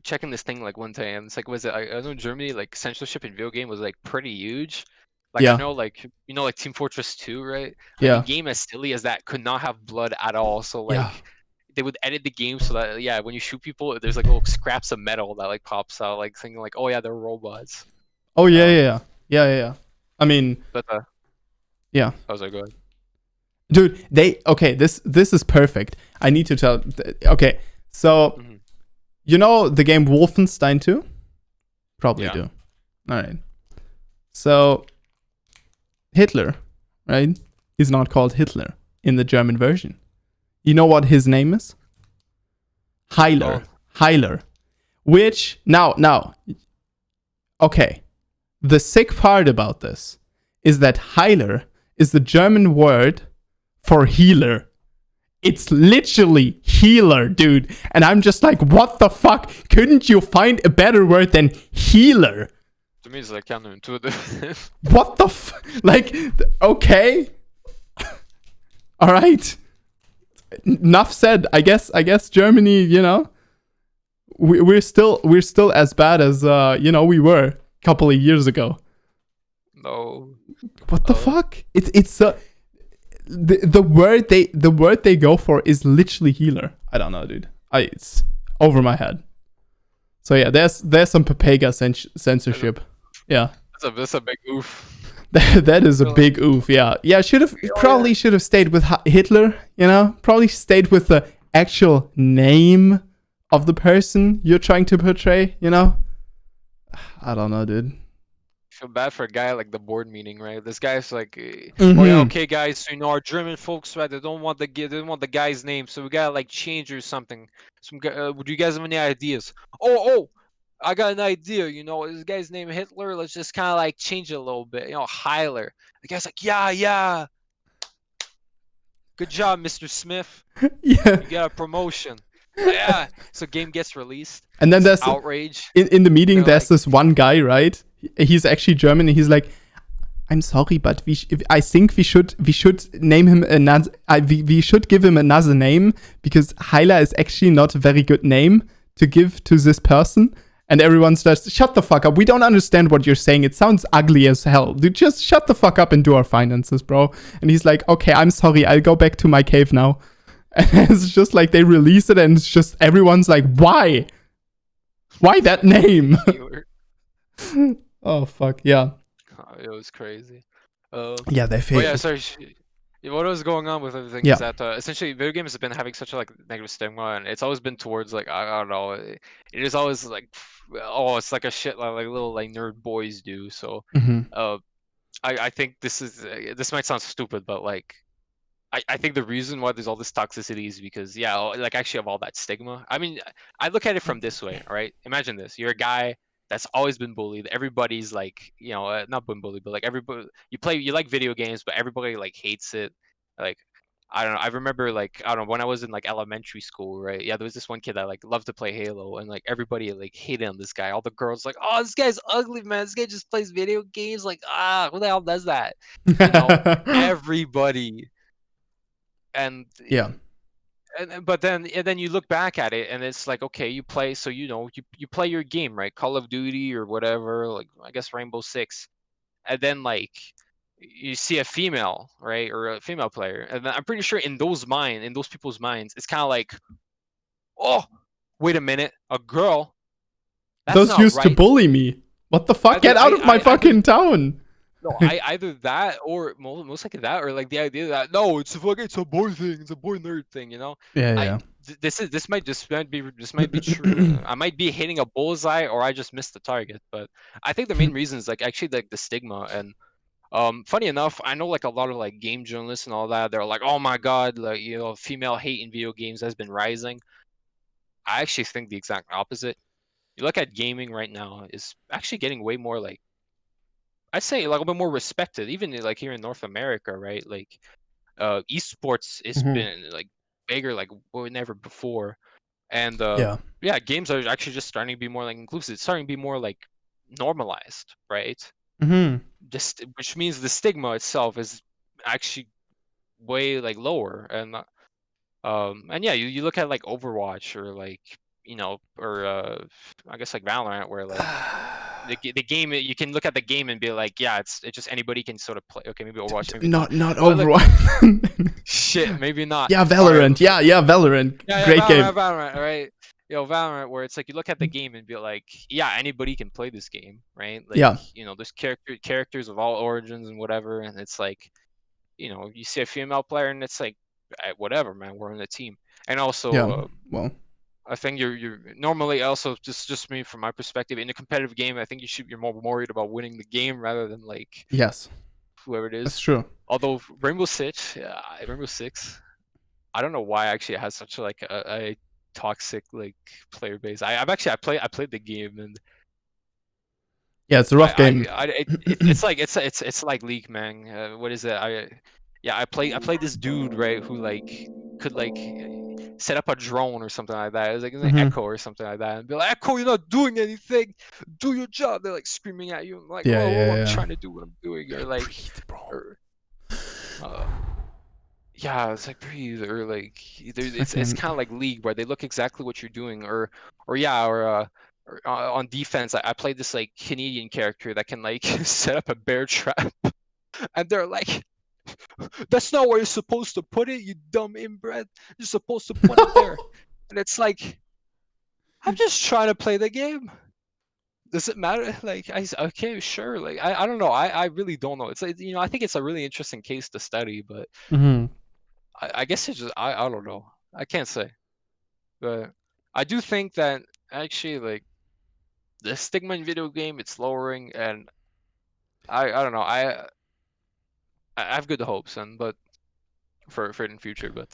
checking this thing like one time, and it's like, was it? I know in Germany like censorship in video game was like pretty huge. Like I know like like Team Fortress 2, right? Like, a game as silly as that could not have blood at all. So like they would edit the game so that when you shoot people, there's like little scraps of metal that like pops out, like thinking like, oh yeah, they're robots. Oh yeah. I mean, but yeah. I was like, go ahead. Dude, this is perfect. I need to tell. Okay, so you know the game Wolfenstein 2? Probably do. All right. So Hitler, right? He's not called Hitler in the German version. You know what his name is? Heiler. Heiler. Which now. Okay. The sick part about this is that Heiler is the German word for healer. It's literally healer, dude. And I'm just like, what the fuck? Couldn't you find a better word than healer? To me, it's like counterintuitive. What the like, okay. All right. Enough said. I guess Germany, you know, we're still as bad as we were a couple of years ago. No. What the fuck? It's the word they go for is literally healer. I don't know, dude. It's over my head. So yeah, there's some Papega censorship. Yeah. That's a big oof. That is a big oof. Yeah. Yeah, should have stayed with Hitler, you know? Probably stayed with the actual name of the person you're trying to portray, you know? I don't know, dude. Feel bad for a guy like the board meeting, right? This guy's like, Mm-hmm. oh yeah, okay, guys, so, you know, our German folks, right? They don't want the guy's name, so we gotta like change or something. Would you guys have any ideas? Oh, I got an idea. You know, this guy's name Hitler. Let's just kind of like change it a little bit. You know, Heiler. The guy's like, yeah. Good job, Mr. Smith. Yeah. You got a promotion. Yeah. So game gets released. And then It's there's outrage. in the meeting. They're There's like, this one guy, right? He's actually German, and he's like, "I'm sorry, but I think we should name him another. We should give him another name because Heiler is actually not a very good name to give to this person." And everyone's just, shut the fuck up. We don't understand what you're saying. It sounds ugly as hell. Dude, just shut the fuck up and do our finances, bro. And he's like, okay, I'm sorry. I'll go back to my cave now. And it's just like they release it and it's just everyone's like, why? Why that name? Oh, fuck. Yeah. it was crazy. Yeah, they Oh failed. yeah, sorry. What was going on with everything Yeah. is that essentially video games have been having such a like negative stigma, and it's always been towards like I don't know, it is always like oh it's like a shit like little like nerd boys do. So Mm-hmm. I think this might sound stupid, but like I think the reason why there's all this toxicity is because yeah, like actually of all that stigma. I mean, I look at it from this way, all right? Imagine this: you're a guy that's always been bullied. Everybody's like, you know, not been bullied, but like everybody you like video games, but everybody like hates it. Like I don't know. I remember like I don't know when I was in like elementary school, right? Yeah, there was this one kid that like loved to play Halo, and like everybody like hated on this guy. All the girls like, oh, this guy's ugly, man. This guy just plays video games. Like who the hell does that? You know, everybody and Yeah. but then you look back at it and it's like okay you play so you know you play your game right Call of Duty or whatever like I guess Rainbow Six and then like you see a female right or a female player and then I'm pretty sure in those people's minds it's kind of like oh wait a minute a girl that's Those not used to right bully me. What the fuck? either Get out of my fucking town. no, I either that or most likely that or like the idea that no, it's a boy thing, it's a boy nerd thing, you know. I Yeah. this might be true. I might be hitting a bullseye or I just missed the target, but I think the main reason is like actually like the stigma and funny enough, I know like a lot of like game journalists and all that. They're like, oh my god, like you know, female hate in video games has been rising. I actually think the exact opposite. You look at gaming right now is actually getting way more like I'd say like a bit more respected, even like here in North America, right? Like esports has Mm-hmm. been like bigger like never before. And Yeah. yeah, games are actually just starting to be more like inclusive. It's starting to be more like normalized, right? Mm-hmm. Just which means the stigma itself is actually way like lower. And yeah, you look at like Overwatch or like you know or I guess like Valorant where like the game you can look at the game and be like yeah it's just anybody can sort of play okay maybe Overwatch maybe not Not but like Overwatch. shit maybe not Yeah, all right Valorant. Yeah, Valorant. yeah Great game. Valorant right you know Valorant where it's like you look at the game and be like yeah anybody can play this game right like Yeah. you know there's characters of all origins and whatever and it's like you know you see a female player and it's like whatever man we're on the team and also Yeah. Well, I think you're normally also just me from my perspective in a competitive game. I think you're more worried about winning the game rather than like yes. whoever it That's is. true. Although Rainbow Six, I don't know why actually it has such like a toxic like player base. I played the game and Yeah, it's a rough game. It's like League, man. What is it? I played this dude, right, who like could like set up a drone or something like that. It was like an Echo or something like that, and be like, Echo, you're not doing anything. Do your job. They're like screaming at you. I'm like, Yeah, oh, I'm yeah. trying to do what I'm doing, or like, Breathe, bro. or yeah, it's like breathe, or like it's Fucking kind of like League where they look exactly what you're doing, or on defense, I played this like Canadian character that can like set up a bear trap, and they're like, "That's not where you're supposed to put it, you dumb inbred. You're supposed to put it there." And it's like, I'm just trying to play the game. Does it matter? Like, okay, sure. Like, I don't know. I really don't know. It's like, I think it's a really interesting case to study, but I guess it's just I don't know. I can't say, but I do think that actually like the stigma in video game it's lowering, and I don't know. I have good hopes, but for in the future, but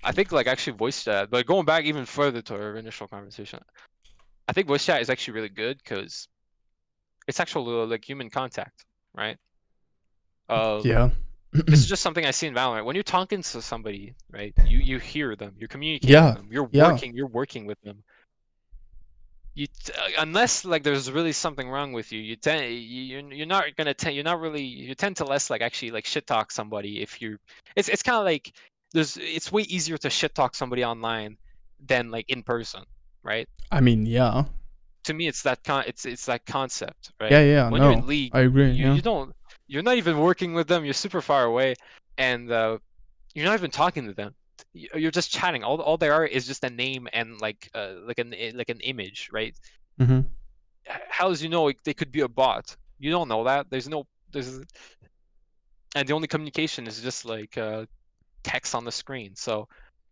I think like actually voice chat. But going back even further to our initial conversation, I think voice chat is actually really good because it's actual like human contact, right? yeah. This is just something I see in Valorant. When you're talking to somebody, right? You hear them, you're communicating with Yeah. them, Yeah. you're working with them. Unless like there's really something wrong with you, you're not gonna you tend to less like actually like shit talk somebody if you're. It's kind of like it's way easier to shit talk somebody online than like in person, right? I mean, yeah. To me, it's that concept, Yeah, right? yeah, When you're in no. League, I agree, you yeah. you don't you're not even working with them. You're super far away, and you're not even talking to them. You're just chatting. All they are is just a name and like an image, right? Mm-hmm. How does they could be a bot? You don't know that. There's and the only communication is just like text on the screen. So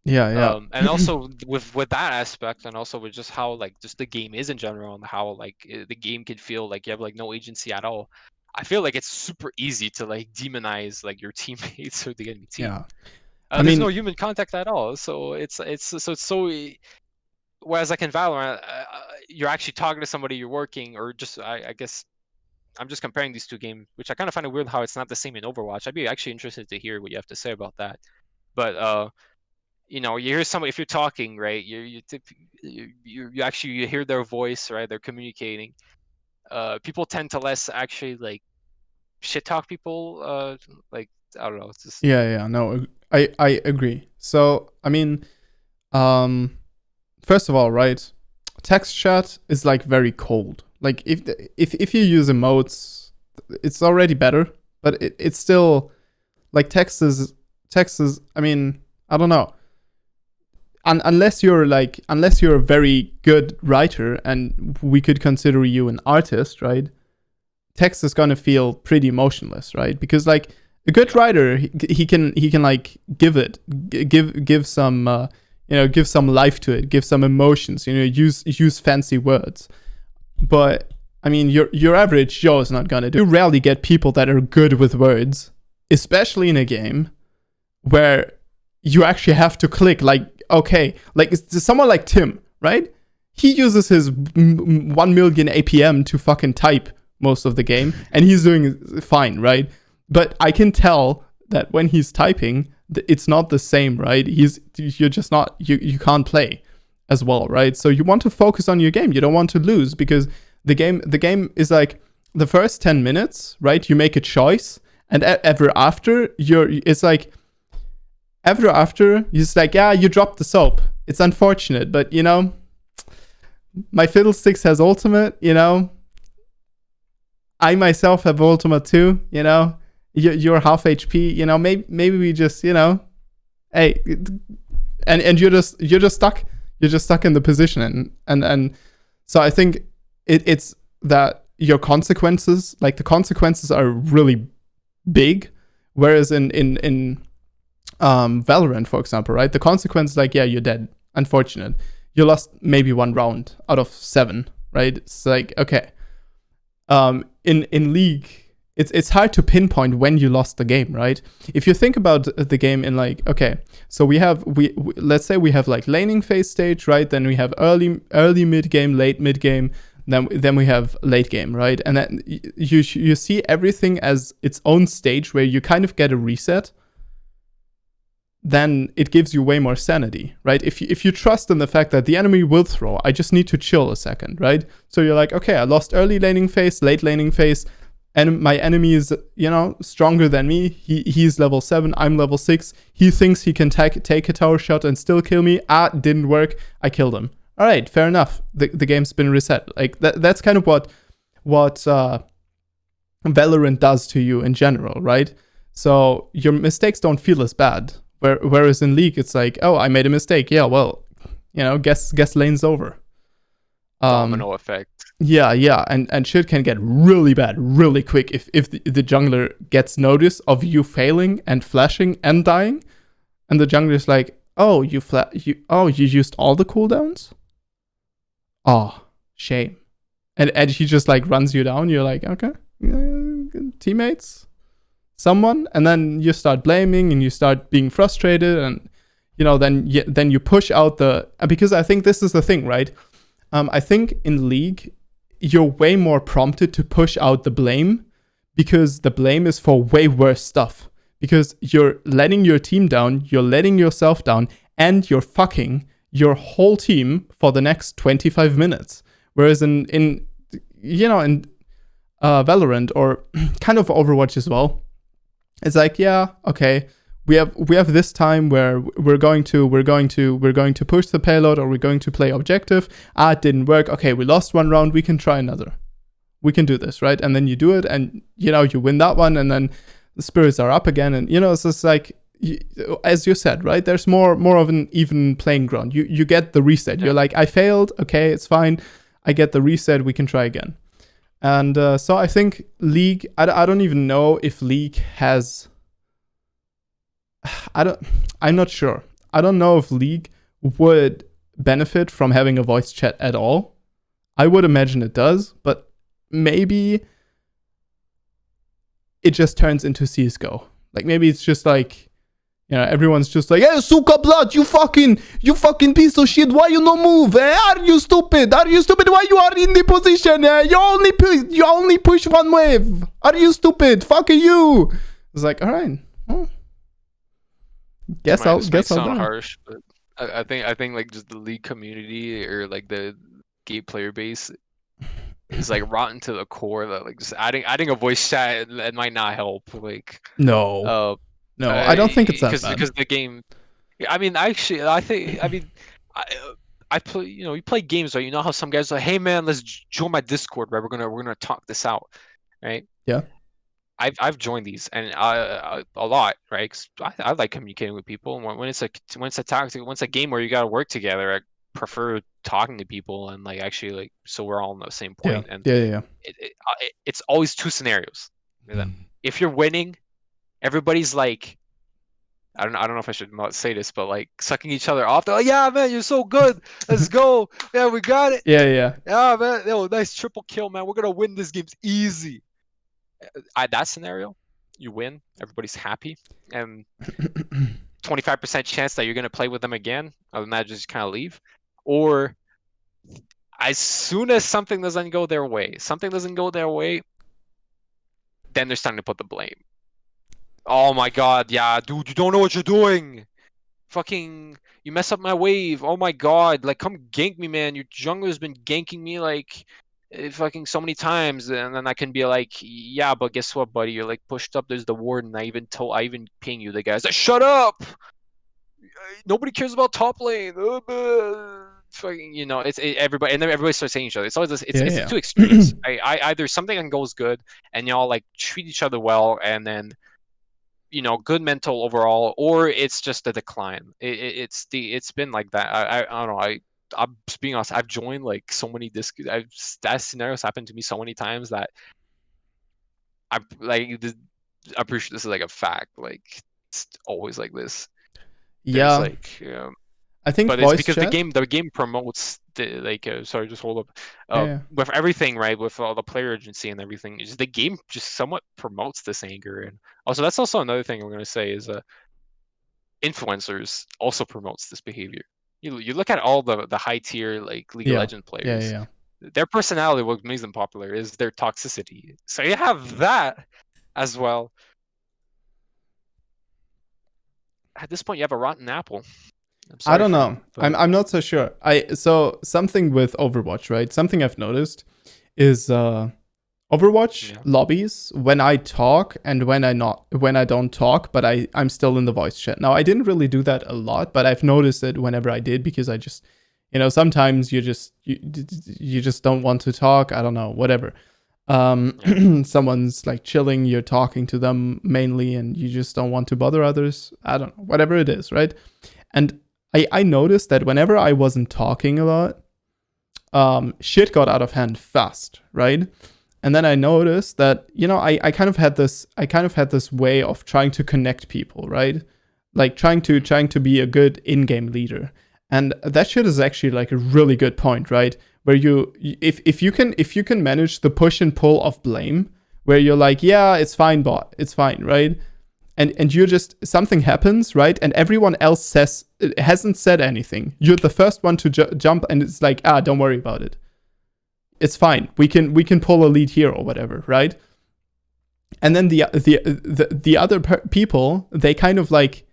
Yeah, and yeah. also with that aspect, and also with just how like just the game is in general, and how like the game can feel like you have like no agency at all. I feel like it's super easy to like demonize like your teammates or the enemy team. Yeah. I There's no mean, human contact at all, so it's so. Whereas like in Valorant, you're actually talking to somebody, you're working, or just I guess I'm just comparing these two games, which I kind of find it weird how it's not the same in Overwatch. I'd be actually interested to hear what you have to say about that. But you hear somebody if you're talking, right? You actually you hear their voice, right? They're communicating. People tend to less actually like shit talk people. Like I don't know. It's just yeah, yeah, no. I agree. So, I mean, um first of all, right? Text chat is like very cold. Like if you use emotes, it's already better, but it's still like text is I mean, I don't know. Unless you're a very good writer and we could consider you an artist, right? Text is gonna feel pretty emotionless, right? Because like a good yeah, writer, he can like give some give some life to it, give some emotions, use fancy words. But I mean, your average Joe is not gonna do. You rarely get people that are good with words, especially in a game where you actually have to click. Like, okay, like someone like Tim, right? He uses his 1 million APM to fucking type most of the game, and he's doing fine, right? But I can tell that when he's typing, it's not the same, right? You're just not you can't play as well, right? So you want to focus on your game. You don't want to lose because the game is like the first 10 minutes, right? You make a choice, and ever after it's like ever after you're just like, yeah, you dropped the soap. It's unfortunate, but my fiddlesticks has ultimate, I myself have ultimate too, you're half HP, maybe we just, hey, and you're just stuck in the position, and so I think it's that your consequences, like the consequences are really big, whereas in Valorant, for example, right, the consequence, like, yeah, you're dead, unfortunate, you lost maybe 1 round out of 7, right? It's like, okay, in League, it's hard to pinpoint when you lost the game, right? If you think about the game in like, okay, so we let's say we have like laning phase stage, right? Then we have early mid game, late mid game. Then we have late game, right? And then you see everything as its own stage where you kind of get a reset. Then it gives you way more sanity, right? If you trust in the fact that the enemy will throw, I just need to chill a second, right? So you're like, okay, I lost early laning phase, late laning phase, and my enemy is, stronger than me. He's level 7, I'm level 6. He thinks he can take a tower shot and still kill me. Didn't work. I killed him. All right, fair enough. The game's been reset. Like that's kind of what Valorant does to you in general, right? So your mistakes don't feel as bad. Whereas in League, it's like, oh, I made a mistake. Yeah, well, guess lane's over. Domino effect. Yeah, and shit can get really bad really quick if the jungler gets notice of you failing and flashing and dying, and the jungler's like, oh, you used all the cooldowns. Oh, shame, and he just like runs you down. You're like, okay, teammates, someone, and then you start blaming and you start being frustrated, and then you push out because I think this is the thing, right? I think in League you're way more prompted to push out the blame because the blame is for way worse stuff, because you're letting your team down, you're letting yourself down, and you're fucking your whole team for the next 25 minutes. Whereas in Valorant or kind of Overwatch as well, it's like, yeah, okay, we have this time where we're going to push the payload, or we're going to play objective. It didn't work. Okay, we lost one round. We can try another. We can do this, right? And then you do it, and you win that one, and then the spirits are up again, and it's just like, as you said, right? There's more of an even playing ground. You get the reset. You're like, I failed. Okay, it's fine. I get the reset. We can try again. And so I think League. I don't even know if League has. I'm not sure. I don't know if League would benefit from having a voice chat at all. I would imagine it does, but maybe it just turns into CSGO. Like maybe it's just like, everyone's just like, hey, Suka Blood, you fucking piece of shit. Why you no move? Are you stupid? Why you are in the position? You only push one wave. Are you stupid? Fuck you. It's like, all right. Well, Guess I'll sound die. harsh, but I think like just the League community or like the gay player base is like rotten to the core. That like just adding a voice chat that might not help. Like No, I don't think it's that bad. because the game. I mean, actually, I play. You play games, right? You know how some guys are like, hey man, let's join my Discord, right? We're gonna talk this out, right? Yeah. I've joined these and a lot, right? 'Cause I like communicating with people. When it's a game where you gotta work together, I prefer talking to people and like actually like so we're all on the same Yeah. point. And Yeah. it's always two scenarios. If you're winning, everybody's like, I don't know if I should not say this, but like sucking each other off. They're like, yeah, man, you're so good. Let's go. Yeah, we got it. Yeah. Yeah, man. Yo, nice triple kill, man. We're gonna win this game easy. That scenario, you win, everybody's happy, and 25% chance that you're gonna play with them again. Other than that, just kind of leave. Or as soon as something doesn't go their way, then they're starting to put the blame. Oh my god, yeah, dude, you don't know what you're doing. Fucking, you mess up my wave. Oh my god, like come gank me, man. Your jungler's been ganking me like fucking so many times, and then I can be like, yeah, but guess what, buddy? You're like pushed up. There's the warden. I even ping you. The guys like, shut up. Nobody cares about top lane. Fucking, everybody, and then everybody starts saying each other. It's always this, it's the two extremes. I either something goes good and y'all like treat each other well, and then good mental overall, or it's just a decline. It's been like that. I don't know. I'm just being honest. I've joined like so many that scenarios happened to me so many times that I'm like, I'm pretty sure this is like a fact. Like it's always like this. There's Yeah. like, I think but it's voice because chat. the game promotes the like. Sorry, just hold up. Yeah. With everything, right? With all the player agency and everything, the game just somewhat promotes this anger. And also, that's also another thing I'm gonna say is influencers also promotes this behavior. You look at all the high tier like League of Yeah. Legends Yeah. players. Yeah. their personality, what makes them popular, is their toxicity. So you have that as well. At this point, you have a rotten apple. I'm I sorry don't for know. you, but I'm not so sure. So something with Overwatch, right? Something I've noticed is Overwatch yeah. lobbies when I talk and when I don't talk, but I'm still in the voice chat. Now I didn't really do that a lot, but I've noticed it whenever I did because I just sometimes you just don't want to talk. I don't know, whatever. Yeah. Someone's like chilling, you're talking to them mainly, and you just don't want to bother others. I don't know, whatever it is, right? And I noticed that whenever I wasn't talking a lot, shit got out of hand fast, right? And then I noticed that, I kind of had this way of trying to connect people, right? Like trying to be a good in-game leader. And that shit is actually like a really good point, right? Where if you can manage the push and pull of blame, where you're like, yeah, it's fine, bot, it's fine, right? And you're just, something happens, right? And everyone else hasn't said anything. You're the first one to jump, and it's like, don't worry about it. It's fine. We can pull a lead here or whatever, right? And then the other people, they kind of like,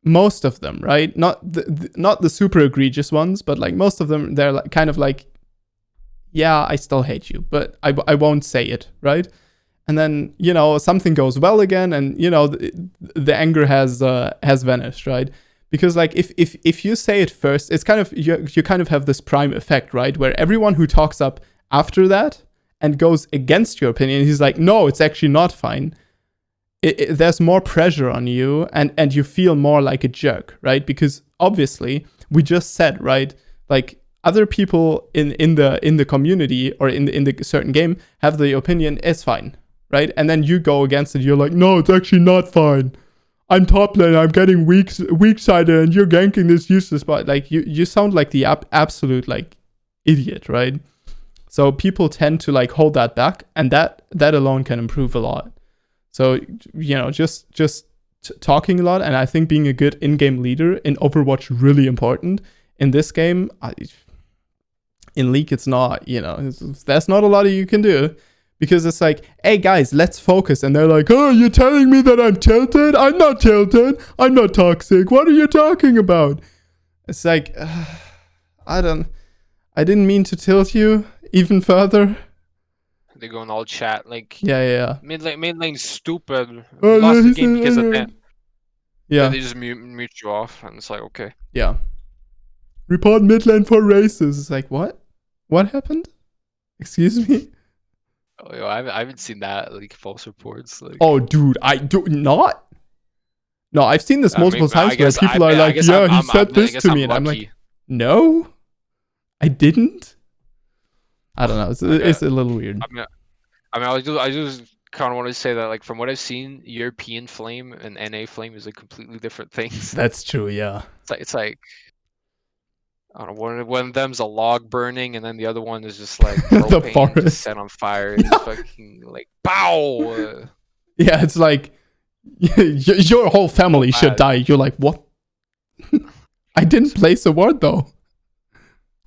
most of them, right? Not the super egregious ones, but like most of them, they're like, kind of like, yeah, I still hate you, but I won't say it, right? And then something goes well again, and the anger has vanished, right? Because like if you say it first, it's kind of you kind of have this prime effect, right? Where everyone who talks up after that and goes against your opinion, he's like, no, it's actually not fine. There's more pressure on you, and you feel more like a jerk, right? Because obviously we just said, right, like other people in the community or in the certain game have the opinion it's fine, right? And then you go against it. You're like, no, it's actually not fine. I'm top lane. I'm getting weak sided, and you're ganking this useless bot. Like you sound like the absolute like idiot, right? So people tend to like hold that back, and that alone can improve a lot. So just talking a lot, and I think being a good in-game leader in Overwatch really important. In this game, in League, it's not. There's not a lot you can do. Because it's like, hey guys, let's focus. And they're like, oh, you're telling me that I'm tilted? I'm not tilted. I'm not toxic. What are you talking about? It's like, I didn't mean to tilt you even further. They go in all chat like Yeah. mid lane stupid. We Oh, yeah, lost the he game because of said, that. yeah, They just mute you off, and it's like, okay. yeah. Report mid lane for racist. It's like, what? What happened? Excuse me? Oh, yo, I haven't seen that like false reports. Like, Oh, dude, I do not. No, I've seen this I multiple mean, times where people are I like, guess yeah, he said I this guess to I'm me. And I'm like, lucky. no, I didn't. I don't know. Like, It's a little weird. I just kind of want to say that, like, from what I've seen, European Flame and NA Flame is like completely different things. That's true, yeah. It's like I don't know, one of them's a log burning, and then the other one is just like The propane just forest. set on fire. It's fucking like pow. Yeah, it's like your whole So family should bad. die. You're like, what? I didn't place a word though.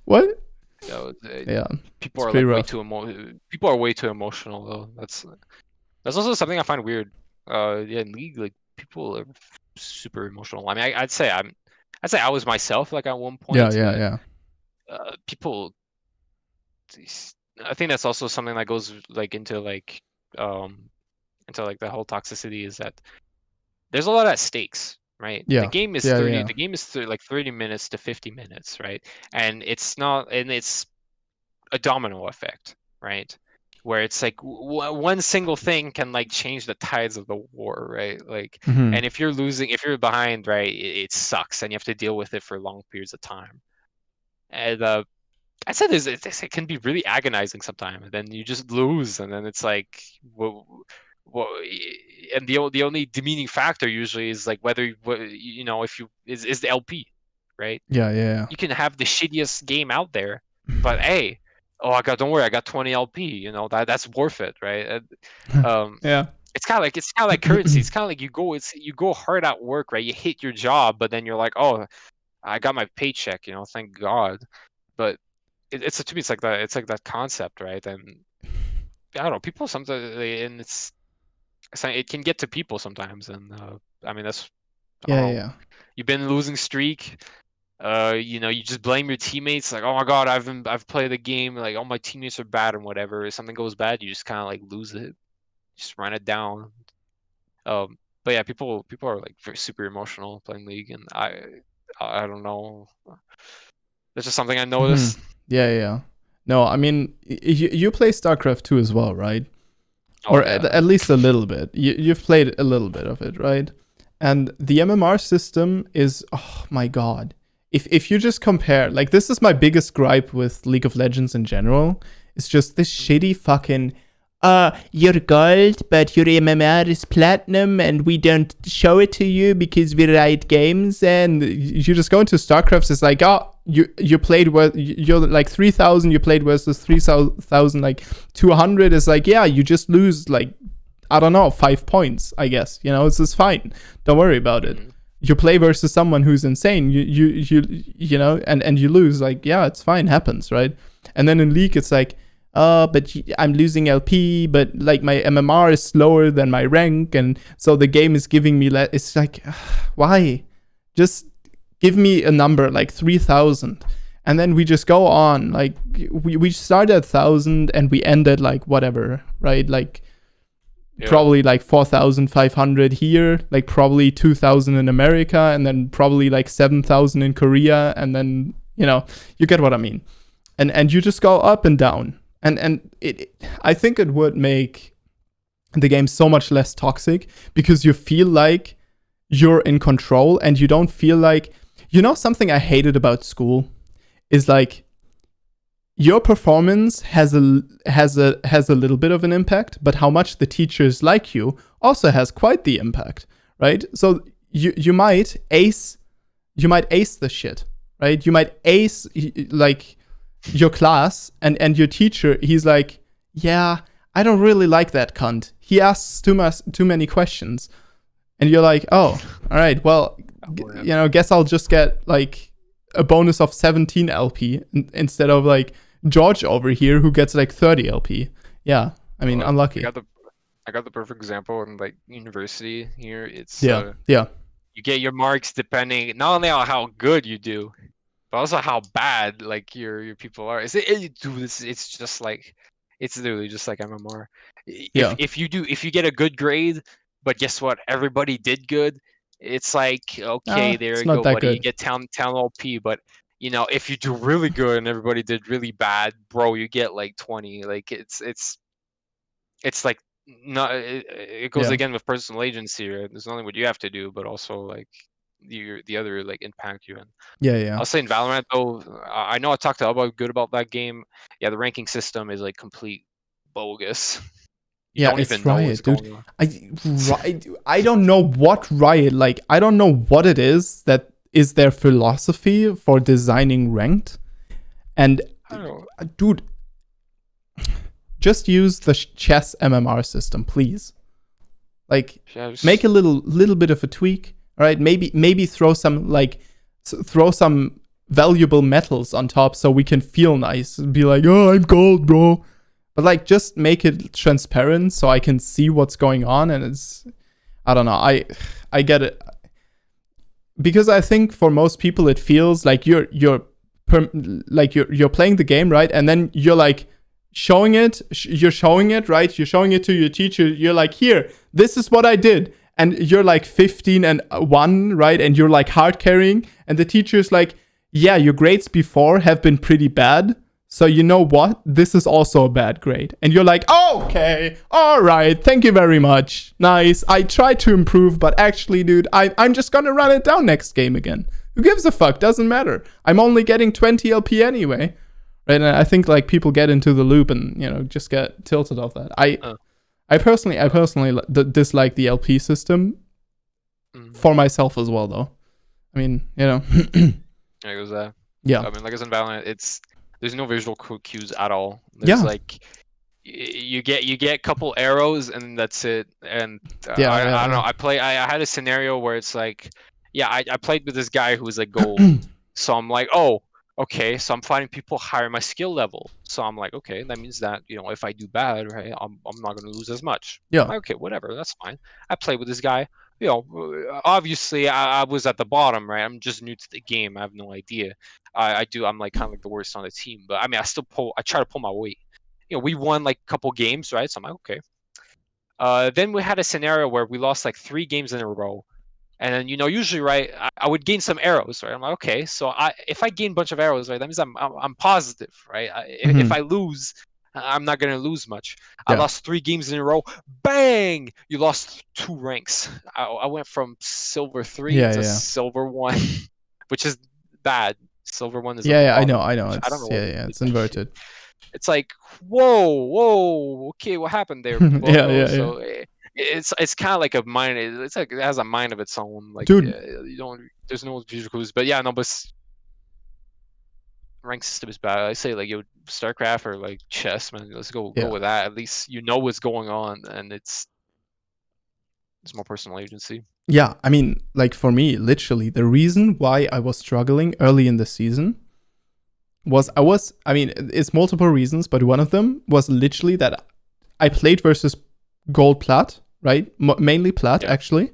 What? Yeah, People it's are pretty like way rough. too people are way too emotional though. That's also something I find weird. Yeah, in League, like people are super emotional. I mean, I'd say I was myself like at one point, but Yeah. people. I think that's also something that goes like um into like the whole toxicity is that there's a lot at stakes, right? Yeah. Yeah. The game is like 30 minutes to 50 minutes, right? And it's a domino effect, right? Where it's like one single thing can like change the tides of the war, right? Like, Hmm. and if if you're behind, right, it sucks, and you have to deal with it for long periods of time. And I said it can be really agonizing sometimes, and then you just lose, and then it's like, what, and the only demeaning factor usually is like whether if you is the LP, right? Yeah. You can have the shittiest game out there, but hey, don't worry, I got 20 LP. That's worth it, right? And, um, Yeah. it's kind of like currency. It's kind of like you go hard at work, right? You hit your job, but then you're like, oh, I got my paycheck, thank God. But it's to me, it's like that concept, right? And I don't know, people sometimes, and it can get to people sometimes, and I mean that's, I don't Yeah, know. yeah. You've been losing streak. You know, you just blame your teammates, like, oh my god, I've played the game, like all my teammates are bad and whatever. If something goes bad, you just kind of like lose it, just run it down. But yeah, people are like very super emotional playing League, and I don't know. That's just something I Hmm. noticed. Yeah, yeah. No, I mean, you play StarCraft 2 as well, right? Oh Or yeah. at least a little bit. You've played a little bit of it, right? And the MMR system is, oh my god. If you just compare, like, this is my biggest gripe with League of Legends in general. It's just this shitty fucking, you're gold, but your MMR is platinum, and we don't show it to you because we write games. And you just go into StarCraft, it's like, oh, you played with, you're like 3,000, you played versus 3,000, like 200. Is like, yeah, you just lose like, I don't know, 5 points, I guess. You know, it's just fine. Don't worry about it. Mm-hmm. You play versus someone who's insane. You know, and you lose. Like, yeah, it's fine, happens, right? And then in League, it's like, but I'm losing LP, but like my MMR is slower than my rank, and so the game is giving me less. It's like, why? Just give me a number like 3,000, and then we just go on. Like we start at 1,000 and we end at like whatever, right? Like Yeah. probably like 4,500 here, like probably 2,000 in America, and then probably like 7,000 in Korea, and then you get what I mean. And you just go up and down, and I think it would make the game so much less toxic because you feel like you're in control, and you don't feel like, something I hated about school is like your performance has a little bit of an impact, but how much the teachers like you also has quite the impact, right? So you might ace the shit, right? You might ace like your class, and your teacher, he's like, yeah, I don't really like that cunt. He asks too many questions, and you're like, oh, all right, well, guess I'll just get like a bonus of 17 LP instead of like George over here who gets like 30 LP. Yeah, I mean, Well, unlucky. I got the perfect example in like university here. It's Yeah, yeah, you get your marks depending not only on how good you do, but also how bad like your people are. Dude, it's just like, it's literally just like MMR. yeah. If you get a good grade, but guess what? Everybody did good. It's like, okay, there It's you not go, that buddy. You good. get town LP, but if you do really good and everybody did really bad, bro, you get like 20. Like it's like, not it goes Yeah, again with personal agency, right? There's not only what you have to do, but also like the other like impact you. And yeah, yeah. I'll say in Valorant though, I know I talked about good about that game. Yeah, the ranking system is like complete bogus. You Yeah, don't it's even know what's Riot, dude. going on. I don't know what Riot, like, I don't know what it is that is their philosophy for designing ranked. And I don't know. dude, just use the chess MMR system, please. Like, Yeah, make a little bit of a tweak. All right, maybe throw some valuable metals on top so we can feel nice and be like, oh, I'm gold, bro. But like, just make it transparent so I can see what's going on. And it's, I don't know, I get it, because I think for most people it feels like you're playing the game, right, and then you're like you're showing it, right, you're showing it to your teacher, you're like, here, this is what I did, and you're like 15-1, right, and you're like hard carrying, and the teacher's like, yeah, your grades before have been pretty bad, so you know what, this is also a bad grade, and you're like, okay, all right, thank you very much, nice, I tried to improve, but actually, dude, I'm just gonna run it down next game again. Who gives a fuck? Doesn't matter. I'm only getting 20 LP anyway. Right? And I think like people get into the loop and just get tilted off that. I personally dislike the LP system for myself as well, though. I mean, There goes that. yeah, I mean, like I said, in Valorant, there's no visual cues at all. There's yeah, like, you get a couple arrows and that's it. And yeah, I don't know. yeah. I had a scenario where it's like, yeah, I played with this guy who was like gold, so I'm like, oh, okay, so I'm fighting people higher in my skill level. So I'm like, okay, that means that, you know, if I do bad, right, I'm not going to lose as much. I'm Yeah. like, okay, whatever, that's fine. I play with this guy. You know, obviously I was at the bottom, right? I'm just new to the game. I have no idea. I'm like kind of like the worst on the team, but I mean, I try to pull my weight. You know, we won like a couple games, right? So I'm like, okay. Then we had a scenario where we lost like 3 games in a row. And then, you know, usually, right, I would gain some arrows, right? I'm like, okay, so if I gain a bunch of arrows, right, that means I'm positive, right? If Hmm. I lose, I'm not gonna lose much. I Yeah. lost 3 games in a row. Bang! You lost 2 ranks. I went from silver 3 Yeah. to Yeah. silver 1, which is bad. Silver 1 is at Yeah. the Yeah. I know. bottom, I know. which I don't know It's what yeah. it Yeah. is. It's inverted. It's like, whoa, okay, what happened there, Yeah. bucko? Yeah. Yeah. So it's kind of like a mind. It's like it has a mind of its own. Like Dude. you don't, there's no visual clues. But yeah, no, but rank system is bad. I say like yo, StarCraft or like chess, man. Let's go Yeah. with that. At least you know what's going on, and it's more personal agency. Yeah. I mean, like for me, literally, the reason why I was struggling early in the season I mean, it's multiple reasons, but one of them was literally that I played versus gold plat, right? Mainly plat, Yeah. actually.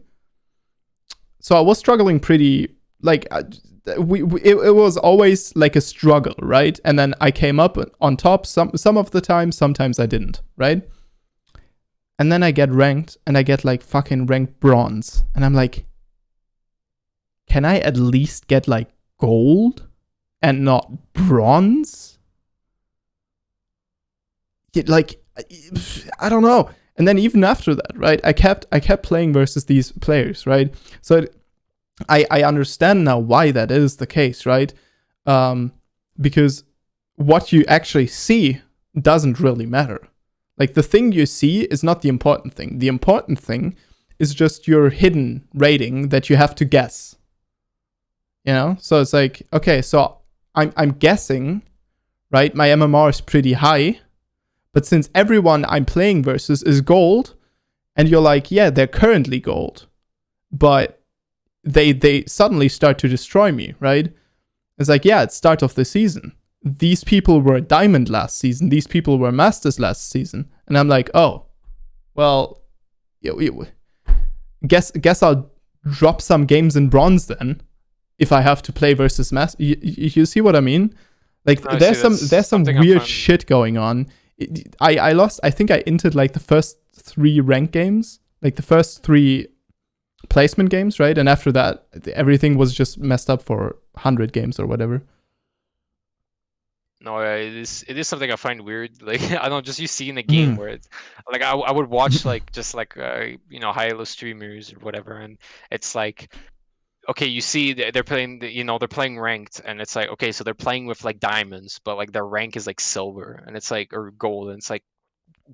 So I was struggling pretty, like, it was always like a struggle, right? And then I came up on top some of the time, sometimes I didn't, right? And then I get ranked and I get like fucking ranked bronze. And I'm like, can I at least get like gold and not bronze? Like, I don't know. And then even after that, right? I kept playing versus these players, right? So I understand now why that is the case, right? Because what you actually see doesn't really matter. Like the thing you see is not the important thing. The important thing is just your hidden rating that you have to guess. You know? So it's like, okay, so I'm guessing, right? My MMR is pretty high, but since everyone I'm playing versus is gold, and you're like, yeah, they're currently gold, but they suddenly start to destroy me, right? It's like, yeah, it's start of the season. These people were diamond last season. These people were masters last season, and I'm like, oh, well, guess I'll drop some games in bronze then if I have to play versus master. You see what I mean? Like No, I see. there's That's some something I weird find. shit going on. I lost. I think I entered like the first 3 rank games, like the first 3 placement games, right? And after that, everything was just messed up for 100 games or whatever. No, it is something I find weird. Like I don't know, just you see in the game Mm. where it's like I would watch like just like you know, high elo streamers or whatever, and it's like okay, you see they're playing you know, they're playing ranked, and it's like okay, so they're playing with like diamonds, but like their rank is like silver, and it's like or gold, and it's like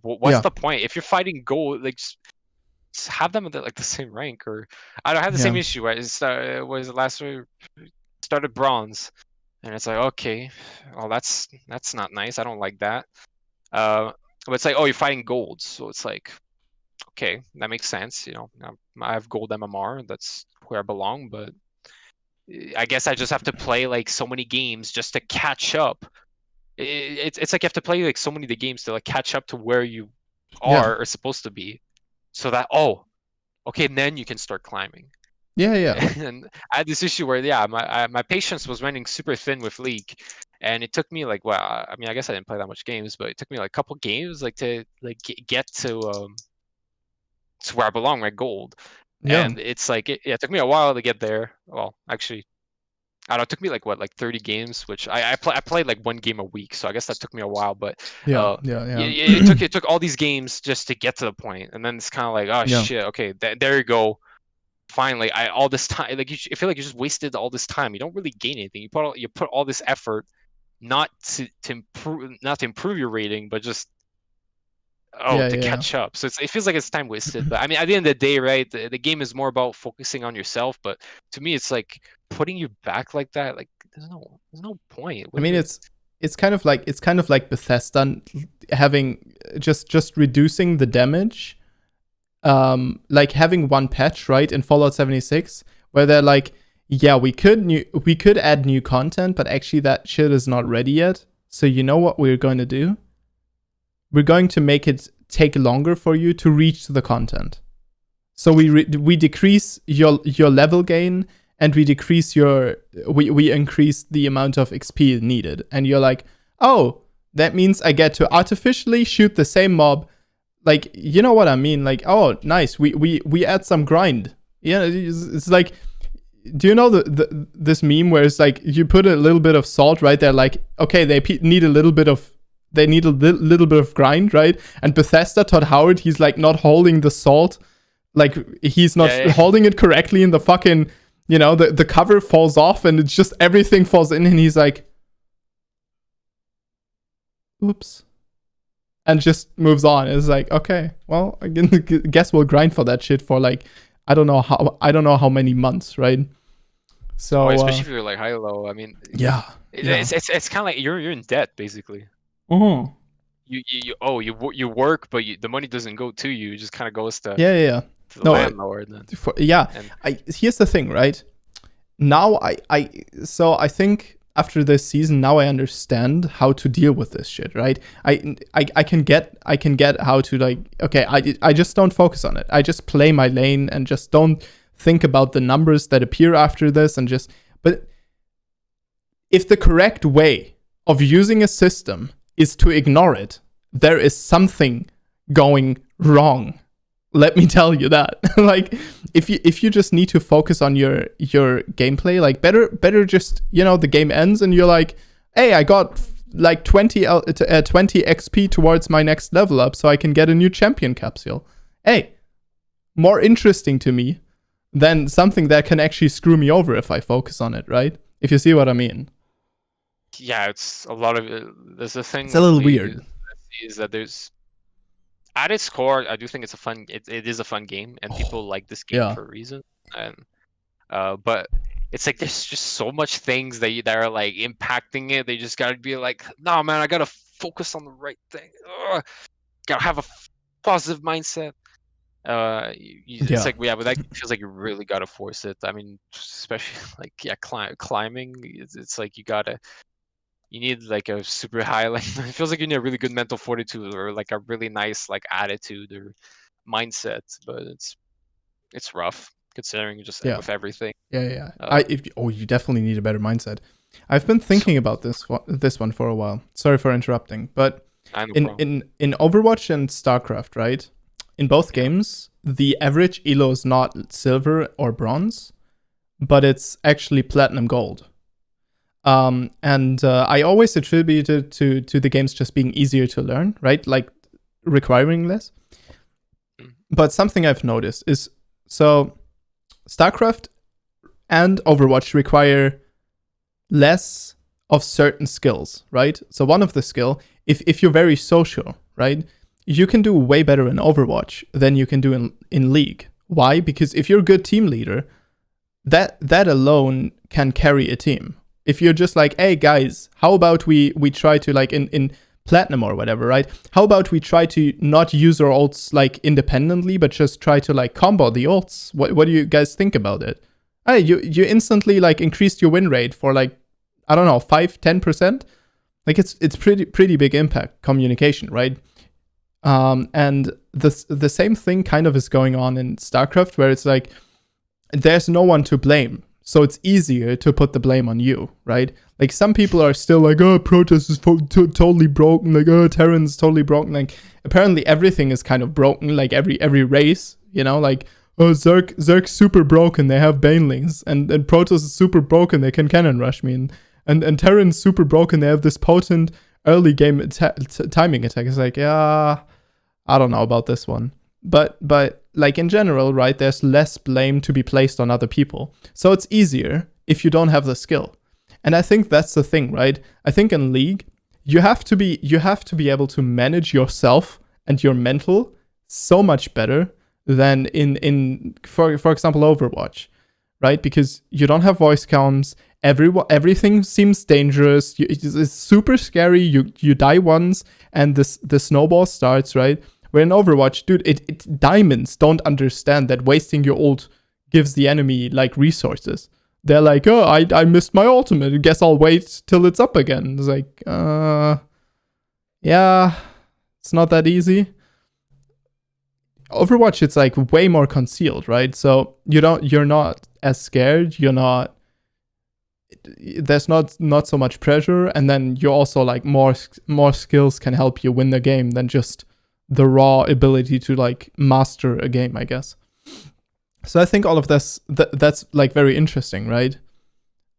what's Yeah, the point if you're fighting gold? Like just have them at like the same rank, or I don't have the same yeah, issue. Right? Was it last year started bronze. And it's like, okay, well, that's not nice. I don't like that. But it's like, oh, you're fighting gold, so it's like, okay, that makes sense. You know, I have gold MMR. That's where I belong. But I guess I just have to play like so many games just to catch up. It's like you have to play like so many of the games to like catch up to where you yeah, are or supposed to be, so that oh, okay, and then you can start climbing. yeah, yeah, And I had this issue where yeah, my patience was running super thin with League, and it took me like well, I mean I guess I didn't play that much games, but it took me like a couple games like to like get to where I belong, like gold. yeah, And it's like it took me a while to get there. Well, actually, I don't know, it took me like what like 30 games, which I played like 1 game a week, so I guess that took me a while. But yeah, uh, yeah, it took all these games just to get to the point, and then it's kind of like oh yeah, shit, okay, there you go finally I all this time like I feel like you just wasted all this time. You don't really gain anything. You put all this effort not to improve your rating, but just yeah, to yeah. catch up. So it feels like it's time wasted. But I mean, at the end of the day, right? The game is more about focusing on yourself. But to me, it's like putting you back like that. Like there's no point. I mean, it's kind of like Bethesda having just reducing the damage, like having one patch, right, in Fallout 76 where they're like, yeah, we could add new content, but actually that shit is not ready yet. So you know what we're going to do? We're going to make it take longer for you to reach the content. So we decrease your level gain, and we increase the amount of XP needed. And you're like, oh, that means I get to artificially shoot the same mob. Like, you know what I mean? Like, oh, nice. We add some grind. Yeah, it's like, do you know this meme where it's like you put a little bit of salt right there? Like, okay, they need a little bit of grind, right? And Bethesda, Todd Howard, he's like not holding the salt, like he's not holding it correctly in the fucking, you know, the cover falls off and it's just everything falls in, and he's like, oops, and just moves on. It's like, okay, well, I guess we'll grind for that shit for like, I don't know how many months, right? So especially if you're like high low. I mean, yeah, it's kind of like you're in debt basically. Mm-hmm. You work, but the money doesn't go to you. It just kind of goes to to the landlord. Here's the thing, right? Now I think after this season, now I understand how to deal with this shit, right? I can get how to, like, okay, I just don't focus on it. I just play my lane and just don't think about the numbers that appear after this, and just, but if the correct way of using a system is to ignore it, there is something going wrong. Let me tell you that. Like, if you just need to focus on your gameplay, like better just, you know, the game ends and you're like, hey, I got like 20 XP towards my next level up, so I can get a new champion capsule. Hey, more interesting to me than something that can actually screw me over if I focus on it, right? If you see what I mean. Yeah, it's a lot of there's a thing. It's a little weird. Is that there's, at its core, I do think it's a fun. It is a fun game, and people like this game for a reason. And but it's like there's just so much things that are like impacting it. They just gotta be like, no, man, I gotta focus on the right thing. Gotta have a positive mindset. It's like, yeah, but that feels like you really gotta force it. I mean, especially like, yeah, climbing. It's like you need like a super high, like it feels like you need a really good mental fortitude, or like a really nice like attitude or mindset. But it's rough considering just with everything. Yeah. You definitely need a better mindset. I've been thinking about this one for a while. Sorry for interrupting, but in Overwatch and StarCraft, right? In both games, the average elo is not silver or bronze, but it's actually platinum gold. And I always attribute it to the games just being easier to learn, right? Like requiring less. But something I've noticed is, so StarCraft and Overwatch require less of certain skills, right? So one of the skill, if you're very social, right, you can do way better in Overwatch than you can do in League. Why? Because if you're a good team leader, that alone can carry a team. If you're just like, hey guys, how about we try to, like, in Platinum or whatever, right? How about we try to not use our ults like independently, but just try to like combo the ults? What do you guys think about it? Hey, you instantly like increased your win rate for like, I don't know, 5-10%. Like it's pretty big impact communication, right? And the same thing kind of is going on in StarCraft, where it's like there's no one to blame. So it's easier to put the blame on you, right? Like some people are still like, oh, Protoss is totally broken. Like, oh, Terran's totally broken. Like apparently everything is kind of broken. Like every race, you know, like, oh, Zerg's super broken. They have banelings, and Protoss is super broken. They can cannon rush me, and Terran's super broken. They have this potent early game timing attack. It's like, yeah, I don't know about this one. But like in general, right, there's less blame to be placed on other people. So it's easier if you don't have the skill. And I think that's the thing, right? I think in League, you have to be able to manage yourself and your mental so much better than in for example Overwatch, right? Because you don't have voice comms. Everything seems dangerous. It's super scary. You die once and the snowball starts, right? Where in Overwatch, dude, diamonds don't understand that wasting your ult gives the enemy like resources. they're like, oh, I missed my ultimate. I guess I'll wait till it's up again. It's like, yeah, it's not that easy. Overwatch, it's like way more concealed, right? So you're not as scared. There's not so much pressure, and then you're also like more skills can help you win the game than just the raw ability to like master a game, I guess. So I think all of this that's like very interesting, right?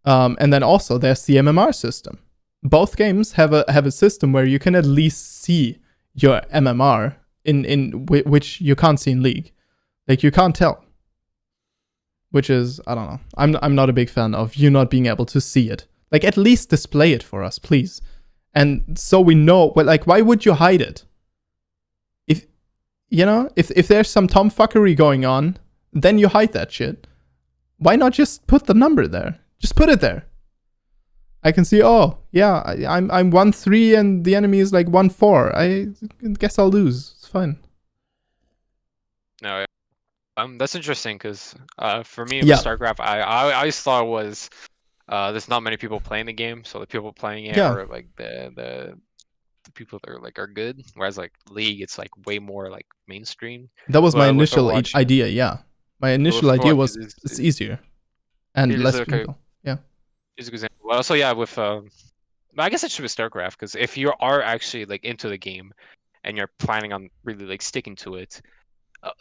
And then also there's the MMR system. Both games have a system where you can at least see your MMR in which you can't see in League. Like you can't tell. Which is, I don't know. I'm not a big fan of you not being able to see it. Like at least display it for us, please. And so we know, well, like why would you hide it? If if there's some tomfuckery going on, then you hide that shit. Why not just put the number there? Just put it there. I can see, oh, yeah, I'm 1-3 and the enemy is like 1-4. I guess I'll lose. It's fine. No, that's interesting because for me Yeah. with StarCraft, I always thought it was there's not many people playing the game, so the people playing it Yeah. are like the people that are like are good. Whereas like League, it's like way more like mainstream. That was my But with initial Overwatch, idea, yeah. My initial with idea Overwatch, was it's easier and it is less like a people. Yeah. is a good example. Well, also yeah, with I guess it should be StarCraft because if you are actually like into the game and you're planning on really like sticking to it,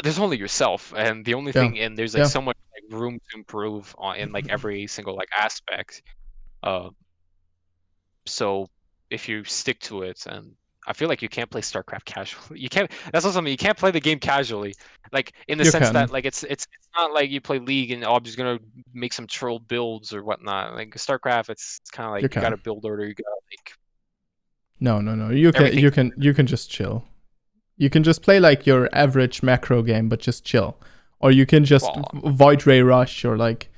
there's only yourself, and the only Yeah. thing, and there's like Yeah. so much like room to improve on in like every single like aspect. Uh, so if you stick to it, and I feel like you can't play StarCraft casually. You can't. That's also something you can't play the game casually. Like in the You sense can. that like it's not like you play League and oh, I'm just gonna make some troll builds or whatnot. Like StarCraft, it's kind of You like you got can. to build order. You got to like No. You can everything. you can just chill. You can just play like your average macro game, but just chill. Or you can just Well, Void Ray Rush or like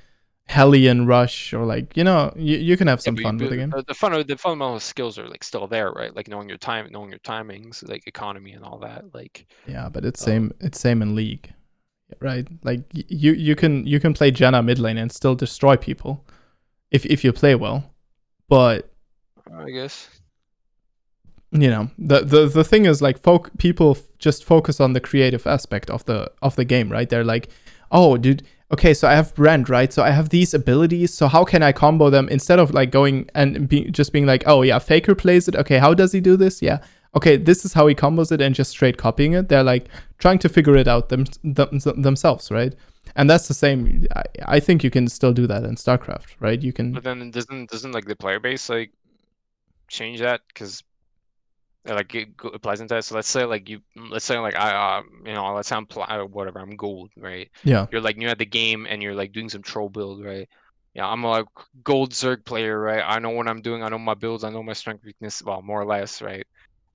Hellion Rush or like, you can have yeah, some fun with the game. the fundamental skills are like still there, right? Like knowing your time, knowing your timings, like economy and all that. Like, Yeah, but it's um, same in League. Right? Like you can play Janna mid lane and still destroy people if you play well. But I guess. the thing is like people just focus on the creative aspect of the game, right? They're like, oh dude, okay, so I have Brand, right? So I have these abilities, so how can I combo them? Instead of like going and just being like, oh yeah, Faker plays it, okay, how does he do this? Yeah, okay, this is how he combos it, and just straight copying it. They're like trying to figure it out themselves, right? And that's the same. I think you can still do that in StarCraft, right? You can. But then doesn't like the player base like change that because like it applies into that. So let's say like let's say like let's say whatever, I'm gold, right? Yeah. You're like new at the game and you're like doing some troll build, right? Yeah, I'm a like gold Zerg player, right? I know what I'm doing. I know my builds. I know my strength, weakness. Well, more or less, right?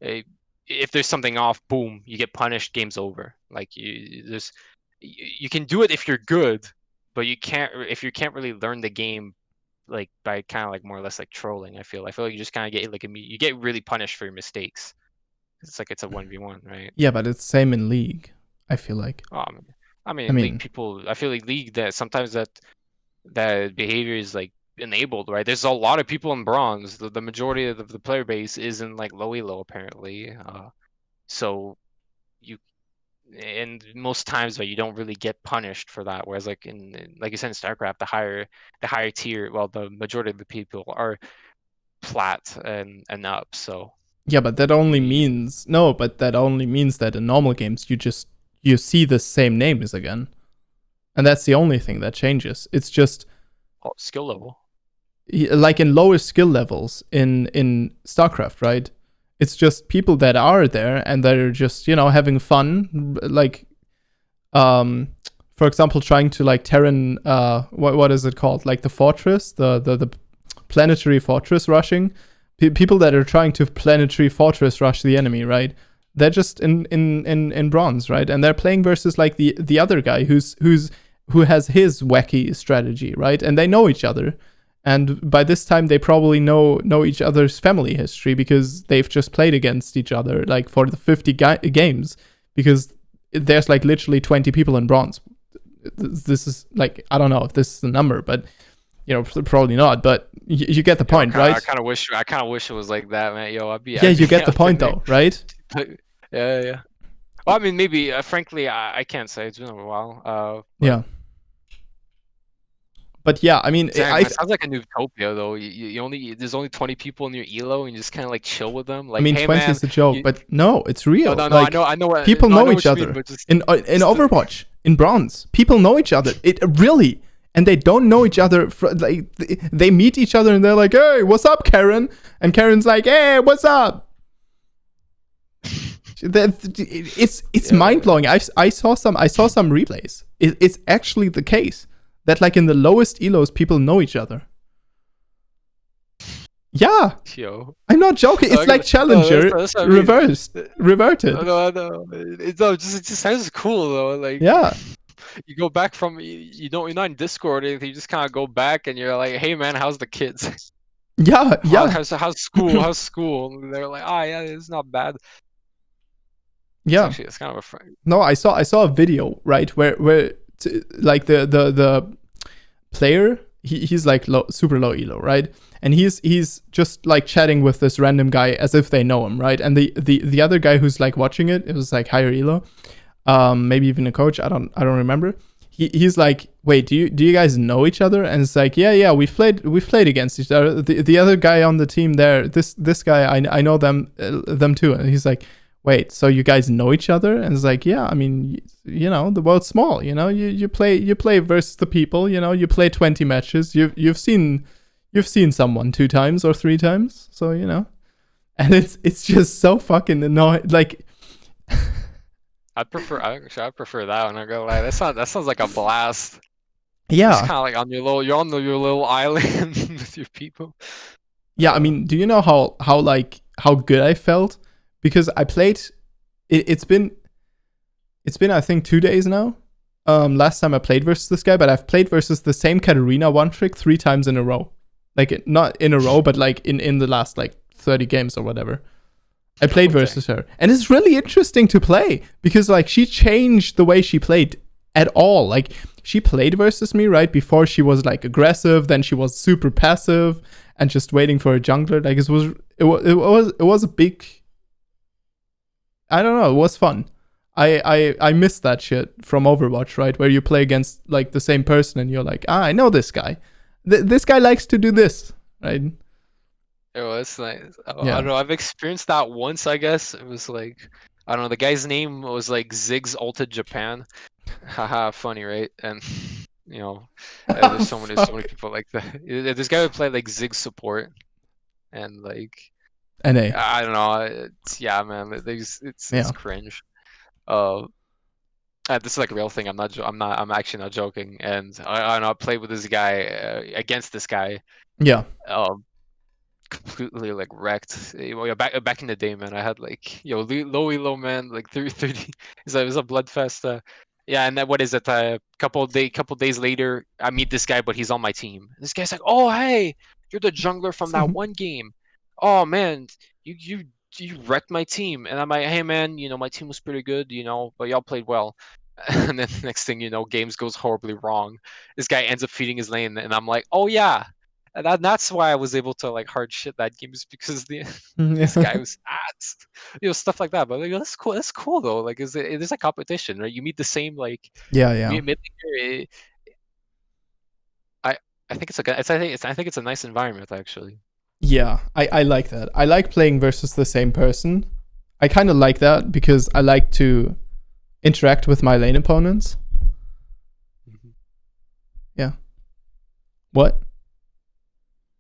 Eh, If there's something off, boom, you get punished. Game's over. Like you can do it if you're good, but you can't if you can't really learn the game like by kind of like more or less like trolling. I feel like you just kind of get like you get really punished for your mistakes. It's like it's a 1v1, right? Yeah, but it's same in League, I feel like. I I mean, League mean, people. I feel like League that sometimes that behavior is like enabled, right? There's a lot of people in bronze. The majority of the player base is in like low elo apparently. So you and most times, but you don't really get punished for that. Whereas like like you said in StarCraft, the higher tier, well, the majority of the people are plat and up. So yeah, but that only means no, but that only means that in normal games you see the same names again. And that's the only thing that changes. It's just skill level. like in lower skill levels in StarCraft, right? It's just people that are there and they're just, having fun, like for example, trying to like Terran what is it called? Like the fortress, the planetary fortress rushing. People that are trying to planetary fortress rush the enemy, right? They're just in bronze, right? And they're playing versus like the other guy who has his wacky strategy, right? And they know each other. And by this time, they probably know each other's family history because they've just played against each other like for the 50 games. Because there's like literally 20 people in bronze. This is like, I don't know if this is the number, but Probably not, but you get the Yo, point, right? I kind of wish it was like that, man. Yo, Yeah, I'd you be get the out in point there. though, right? Yeah, yeah. Well, I mean, maybe. Frankly, I can't say. It's been a while. But Yeah. But yeah, I mean, dang, man, sounds like a utopia though. You only there's only 20 people in your elo, and you just kind of like chill with them. I Like, mean, hey, 20 man, is a joke, you. but no, it's No, real. no, no. Like, I know what. people No, I know know each what you mean, other. but just, In just the, Overwatch, in Bronze, people know each other. It really, and they don't know each other. Like, they meet each other and they're like, "Hey, what's up, Karen?" And Karen's like, "Hey, what's up?" It's mind yeah. blowing. I saw some replays. It's actually the case that like in the lowest elos, people know each other. Yeah, Yo. I'm not joking. It's like No, Challenger that's what I mean. reverted. No, no, it just sounds cool though. Like, Yeah, you go back from you're not in Discord or anything. You just kind of go back and you're like, hey man, how's the kids? yeah, yeah, How's school? How's school? And they're like, ah, yeah, it's not bad. yeah. It's kind of a friend. No, I saw a video right where like the player he's like super low elo, right? And he's just like chatting with this random guy as if they know him, right? And the other guy who's like watching it, it was like higher elo, maybe even a coach. I don't remember. He's like, wait, do you guys know each other? And it's like, yeah, we've played against each other. The other guy on the team there, this guy, I know them too. And he's like, wait, so you guys know each other? And it's like, yeah, I mean, the world's small. You play versus the people. You play 20 matches. You've seen someone 2 times or 3 times. So and it's just so fucking annoying. Like, I prefer that one. I go like that sounds like a blast. Just yeah, kind of like you're on your little island with your people. yeah. I mean, do you know how good I felt? Because I played. It's been I think 2 days now. Last time I played versus this guy, but I've played versus the same Katarina one trick 3 times in a row. Like not in a row, but like in the last like 30 games or whatever. I played versus her, and it's really interesting to play because like she changed the way she played at all. Like she played versus me right before she was like aggressive, then she was super passive and just waiting for a jungler. Like it was a big. I don't know. It was fun. I missed that shit from Overwatch, right? Where you play against like the same person and you're like, I know this guy. This guy likes to do this, right? It was nice. I Yeah. don't know. I've experienced that once. I guess it was like, I don't know. The guy's name was like Ziggs Ulta Japan. Haha, funny, right? And there's so many Fuck. people like that. This guy would play like Ziggs support, and like NA. I don't know. Yeah, man. It's Yeah. cringe. Uh, this is like a real thing. I'm actually not joking. And I don't know. I played with this guy against this guy. Yeah. Um, completely like wrecked. Yeah, back in the day, man, I had like low elo, man, like 30. It was a bloodfest. Yeah, and then what is it? Couple days later, I meet this guy, but he's on my team. This guy's like, "Oh, hey, you're the jungler from that one game. Oh man, you wrecked my team." And I'm like, "Hey man, my team was pretty good, but y'all played well." And then next thing you know, games goes horribly wrong. This guy ends up feeding his lane, and I'm like, "Oh yeah." And that's why I was able to like hard shit that game is because this guy was stuff like that. But like, that's cool. That's cool though. Like, it is a competition, right? You meet the same like Yeah, yeah. mid laner. I I think I think it's a nice environment actually. Yeah. I like that. I like playing versus the same person. I kind of like that because I like to interact with my lane opponents. Mhm. Yeah. What?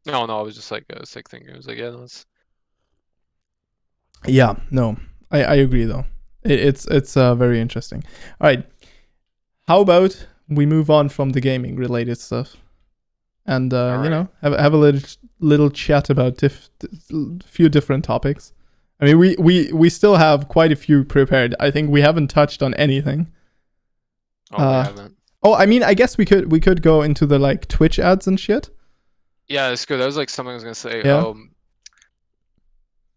No, no, I was just like a sick thing. It was like, yeah, that's Yeah, no. I agree though. It's very interesting. All right. How about we move on from the gaming related stuff and all right. have a little chat about few different topics. I mean, we still have quite a few prepared. I think we haven't touched on anything. Oh, we haven't. Oh, I mean, I guess we could go into the like Twitch ads and shit. Yeah, that's good. That was like something I was gonna say. Yeah.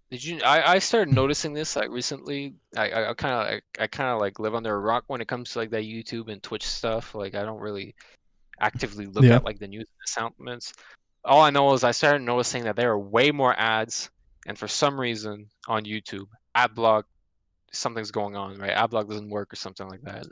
Did you? I started noticing this like recently. I kind of like live under a rock when it comes to like that YouTube and Twitch stuff. Like I don't really actively look at like the news announcements. All I know is I started noticing that there are way more ads, and for some reason on YouTube, ad block, something's going on, right? Ad block doesn't work or something like that.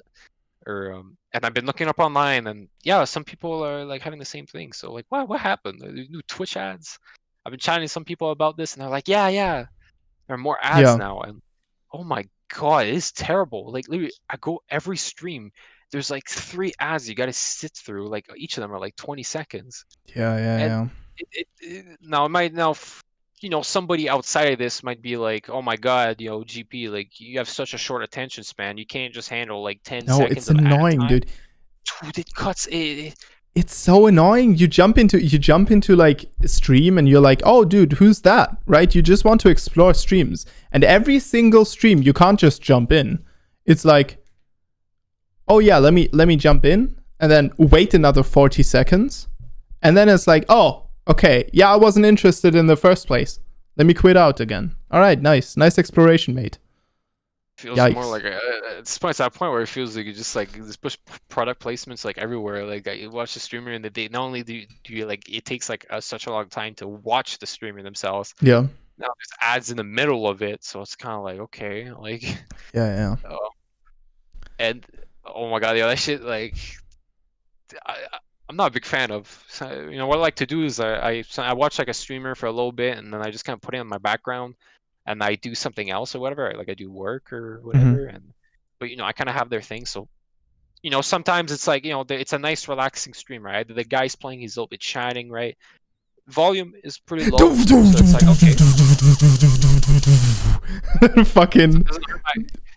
Or and I've been looking up online, and yeah, some people are like having the same thing. So like, what happened? There's new Twitch ads. I've been chatting to some people about this, and they're like, yeah, there are more ads Yeah. now, and oh my god, it is terrible. Like literally, I go every stream. There's like 3 ads you got to sit through. Like each of them are like 20 seconds. Yeah. Yeah. And Yeah. now it might now, somebody outside of this might be like, oh my god, GP, like you have such a short attention span. You can't just handle like 10 No, seconds it's of ad annoying, time. dude. Dude, it cuts it. It's so annoying. You jump into like stream and you're like, oh dude, who's that? Right? You just want to explore streams. And every single stream, you can't just jump in. It's like, oh yeah, let me jump in and then wait another 40 seconds. And then it's like, oh, okay, yeah, I wasn't interested in the first place. Let me quit out again. All right, nice exploration, mate. Feels Yikes. more like it's that point where it feels like you just like this push product placements like everywhere. Like you watch the streamer and they not only do you like it takes like such a long time to watch the streamer themselves. Yeah. Now there's ads in the middle of it, so it's kind of like okay, like Yeah. and oh my god, yeah, that shit like I'm not a big fan of. So, what I like to do is I watch like a streamer for a little bit and then I just kind of put it on my background. And I do something else or whatever, like I do work or whatever, but I kind of have their thing. So, sometimes it's like it's a nice relaxing stream, right? The guy's playing, he's a little bit chatting, right? Volume is pretty low, so it's like okay. Fucking doesn't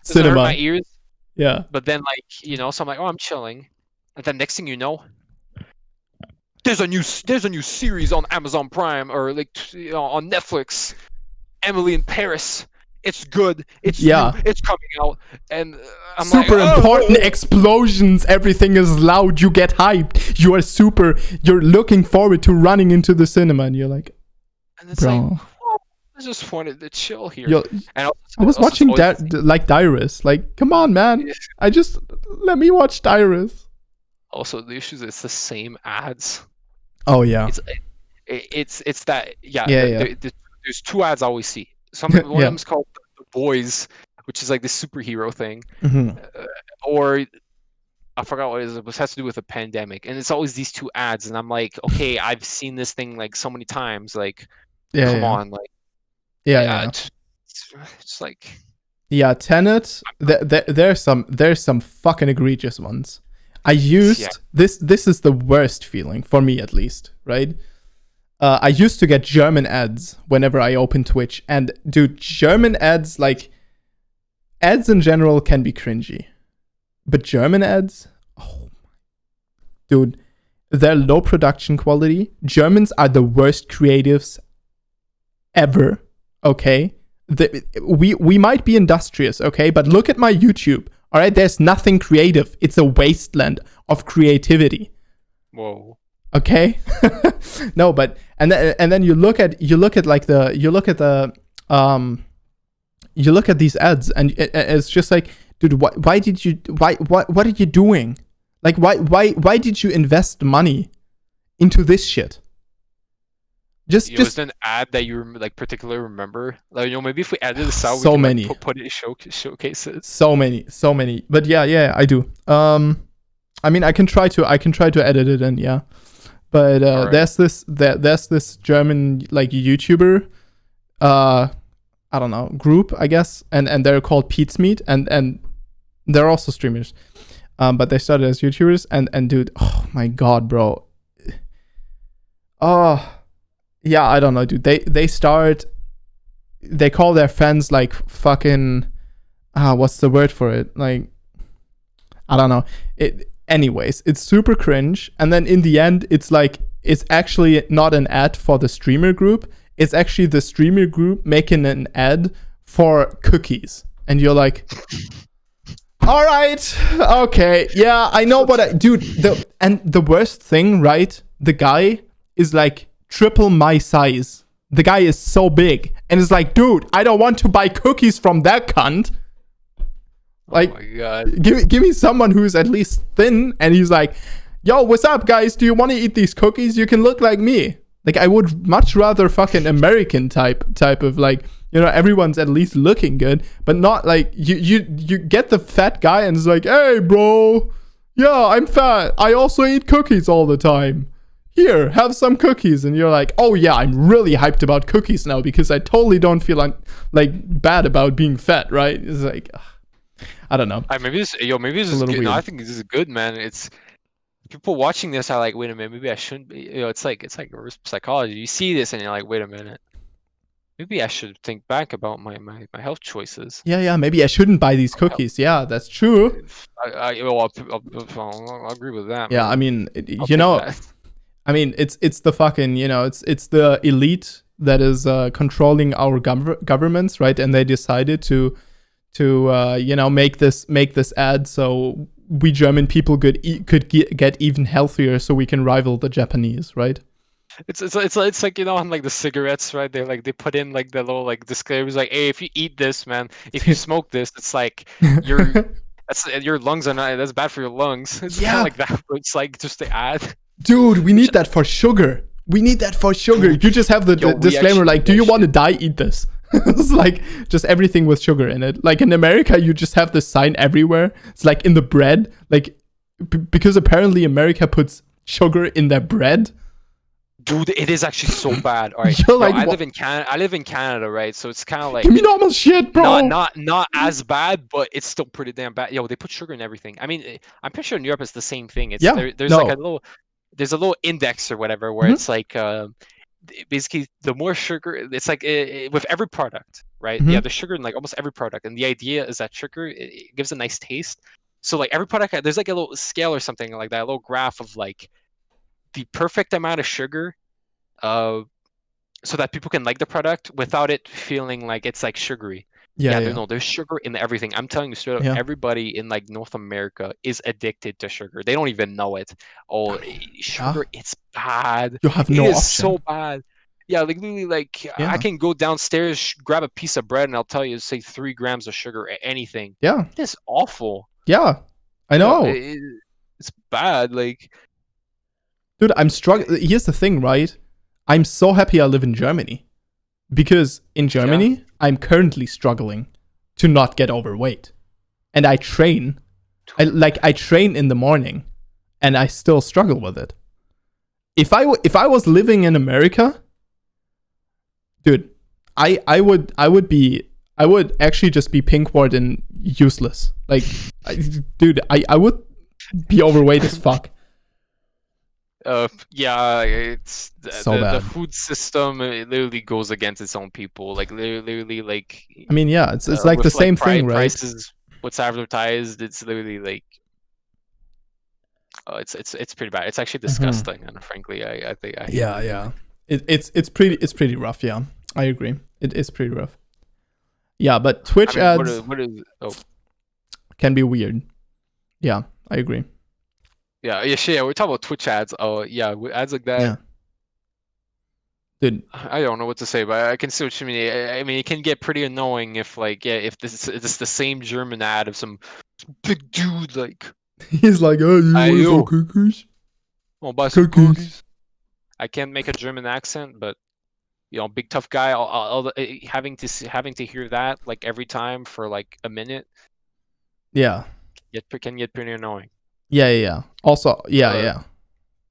cinema. hurt my ears. Yeah. But then like so I'm like, oh, I'm chilling, and then next thing you know, there's a new series on Amazon Prime or like on Netflix. Emily in Paris. It's good. It's new. It's coming out, and I'm super like, important explosions. Everything is loud. You get hyped. You're looking forward to running into the cinema, and you're like, and it's bro. like, oh, I just wanted to chill here. And I was watching like Dyrus. Like, come on, man. Let me watch Dyrus. Also, the issue is it's the same ads. Oh yeah. It's that yeah. There's 2 ads I always see. One of them's called The Boys, which is like the superhero thing, or I forgot what it is. It has to do with a pandemic, and it's always these 2 ads, and I'm like, okay, I've seen this thing like so many times. Like, come on, like, it's like, yeah, Tenet. There's some fucking egregious ones. I used this. This is the worst feeling for me, at least, right? I used to get German ads whenever I open Twitch. And dude, German ads, like, ads in general can be cringy. But German ads, oh, dude, they're low production quality. Germans are the worst creatives ever, okay? We might be industrious, okay? But look at my YouTube, all right? There's nothing creative. It's a wasteland of creativity. Whoa. Okay. No, but and then you look at these ads and it's just like, dude, what are you doing? Like, why did you invest money into this shit? Just an ad that you like particularly remember, like maybe if we added this out, so we can, many like, put it showcase it. So many. But yeah, I do. I mean, I can try to edit it in, yeah. But right. there's this German like YouTuber, I don't know, group, I guess, and they're called Pete's Meat, and they're also streamers, but they started as YouTubers, and dude, oh my god, bro, oh yeah, I don't know, dude, they call their fans like fucking, what's the word for it, like, I don't know, anyways, it's super cringe, and then in the end it's like, it's actually not an ad for the streamer group, it's actually the streamer group making an ad for cookies, and you're like, all right, okay, yeah, I know, but dude, the worst thing, right, the guy is like triple my size, the guy is so big, and it's like, dude, I don't want to buy cookies from that cunt. Like, oh my god. Give me someone who's at least thin, and he's like, yo, what's up, guys? Do you want to eat these cookies? You can look like me. Like, I would much rather fucking American type of like, you know, everyone's at least looking good, but not like you get the fat guy and it's like, hey, bro, yeah, I'm fat. I also eat cookies all the time. Here, have some cookies. And you're like, oh yeah, I'm really hyped about cookies now because I totally don't feel like bad about being fat, right? It's like, I don't know. Maybe this is good. No, I think this is good, man. It's people watching this are like, wait a minute, maybe I shouldn't be. You know, it's like reverse psychology. You see this and you're like, wait a minute, maybe I should think back about my health choices. Yeah, maybe I shouldn't buy these cookies. Yeah, that's true. I'll agree with that. Yeah, man. I mean, you know, I mean, it's the fucking, you know, it's the elite that is controlling our governments, right? And they decided to you know, make this ad so we German people could get even healthier, so we can rival the Japanese, right? It's like, you know, on like the cigarettes, right? They put in like the little like disclaimers like, hey, if you eat this, man, if you smoke this, it's like your lungs are not, that's bad for your lungs. It's kind of like that, but it's like just the ad. Dude, we need that for sugar. We need that for sugar. You just have the disclaimer like, do you want to die? Eat this. It's like just everything with sugar in it. Like in America, you just have this sign everywhere. It's like in the bread, like because apparently America puts sugar in their bread. Dude, it is actually so bad. All right, like, I live in Canada, right? So it's kind of like, give me normal shit, bro. Not as bad, but it's still pretty damn bad. Yo, they put sugar in everything. I mean, I'm pretty sure in Europe it's the same thing. It's there's like there's a little index or whatever where it's like basically the more sugar, it's like with every product, right? Yeah, there's sugar in like almost every product, and the idea is that sugar it gives a nice taste. So like every product, there's like a little scale or something like that, a little graph of like the perfect amount of sugar, so that people can like the product without it feeling like it's like sugary. There's sugar in everything. I'm telling you straight up, everybody in like North America is addicted to sugar. They don't even know it. Oh, sugar, it's bad. You have no option. It is option. so bad. Yeah, like literally, like I can go downstairs, grab a piece of bread, and I'll tell you, say 3 grams of sugar, anything. Yeah, it is awful. Yeah, I know. It's bad. Like, dude, I'm struggling. Here's the thing, right? I'm so happy I live in Germany. Because in Germany, I'm currently struggling to not get overweight. And I train. I train in the morning. And I still struggle with it. If I was living in America, dude, I would actually just be pinkward and useless. Like, dude, I would be overweight as fuck. Yeah, it's so bad. The food system, it literally goes against its own people. Like literally, like, I mean, yeah, it's like the same thing, right? Prices, what's advertised, it's literally like, it's pretty bad. It's actually disgusting, and frankly, I think I yeah. It's pretty rough. Yeah, I agree. It is pretty rough. Yeah, but Twitch ads can be weird. Yeah, I agree. Yeah, we're talking about Twitch ads. Oh, yeah, ads like that. Yeah. Dude, I don't know what to say, but I can see what you mean. I mean, it can get pretty annoying if, like, if this is the same German ad of some big dude, like, he's like, oh, you want some cookies? I'll buy some cookies. I can't make a German accent, but you know, big tough guy. I'll having to hear that like every time for like a minute. Yeah. It can get pretty annoying. Yeah. Also, yeah.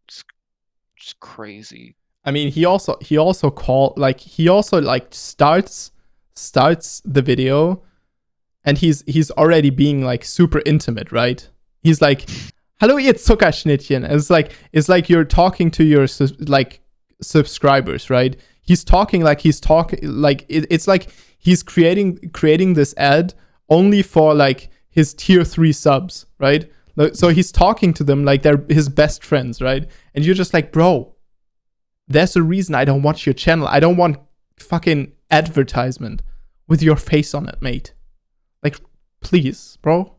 Just crazy. I mean, he also starts the video, and he's already being like super intimate, right? He's like, "Hallo ihr Zuckerschnittchen." And it's like you're talking to your like subscribers, right? He's talking like it's like he's creating this ad only for like his tier 3 subs, right? So he's talking to them like they're his best friends, right? And you're just like, bro, there's a reason I don't watch your channel. I don't want fucking advertisement with your face on it, mate. Like, please, bro.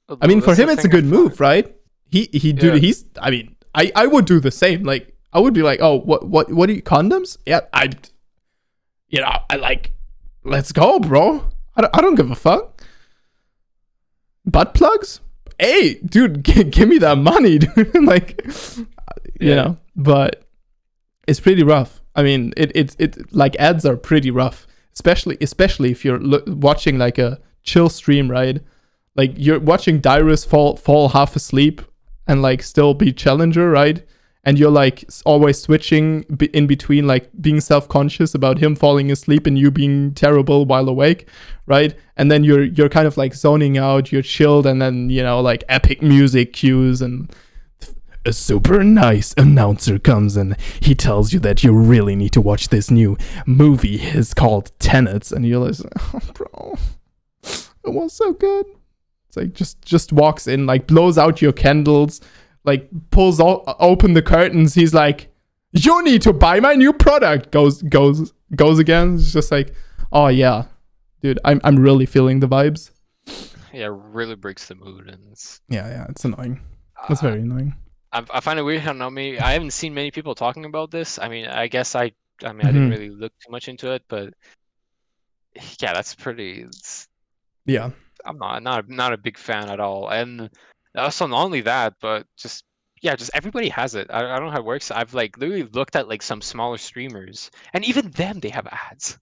Well, I mean, for him, it's a good move, right? He's. I mean, I would do the same. Like, I would be like, oh, what are you, condoms? Yeah, I like, let's go, bro. I don't give a fuck. Butt plugs? hey, dude, give me that money, dude. Like, you know, but it's pretty rough. I mean, it like ads are pretty rough, especially if you're watching like a chill stream, right? Like you're watching Dyrus fall half asleep and like still be challenger, right? And you're like always switching in between, like being self-conscious about him falling asleep and you being terrible while awake, right? And then you're kind of like zoning out, you're chilled, and then, you know, like epic music cues and a super nice announcer comes and he tells you that you really need to watch this new movie. It's called Tenets, and you're like, oh, bro, it was so good. It's like just walks in, like blows out your candles, like pulls open the curtains. He's like, you need to buy my new product. Goes again. It's just like, oh yeah, dude, I'm really feeling the vibes. Yeah, it really breaks the mood, and it's it's annoying. It's very annoying. I find it weird how I haven't seen many people talking about this. I mean, I guess I didn't really look too much into it, but yeah, that's pretty. Yeah. I'm not a big fan at all, and also not only that, but just everybody has it. I don't know how it works. I've like literally looked at like some smaller streamers, and even them they have ads.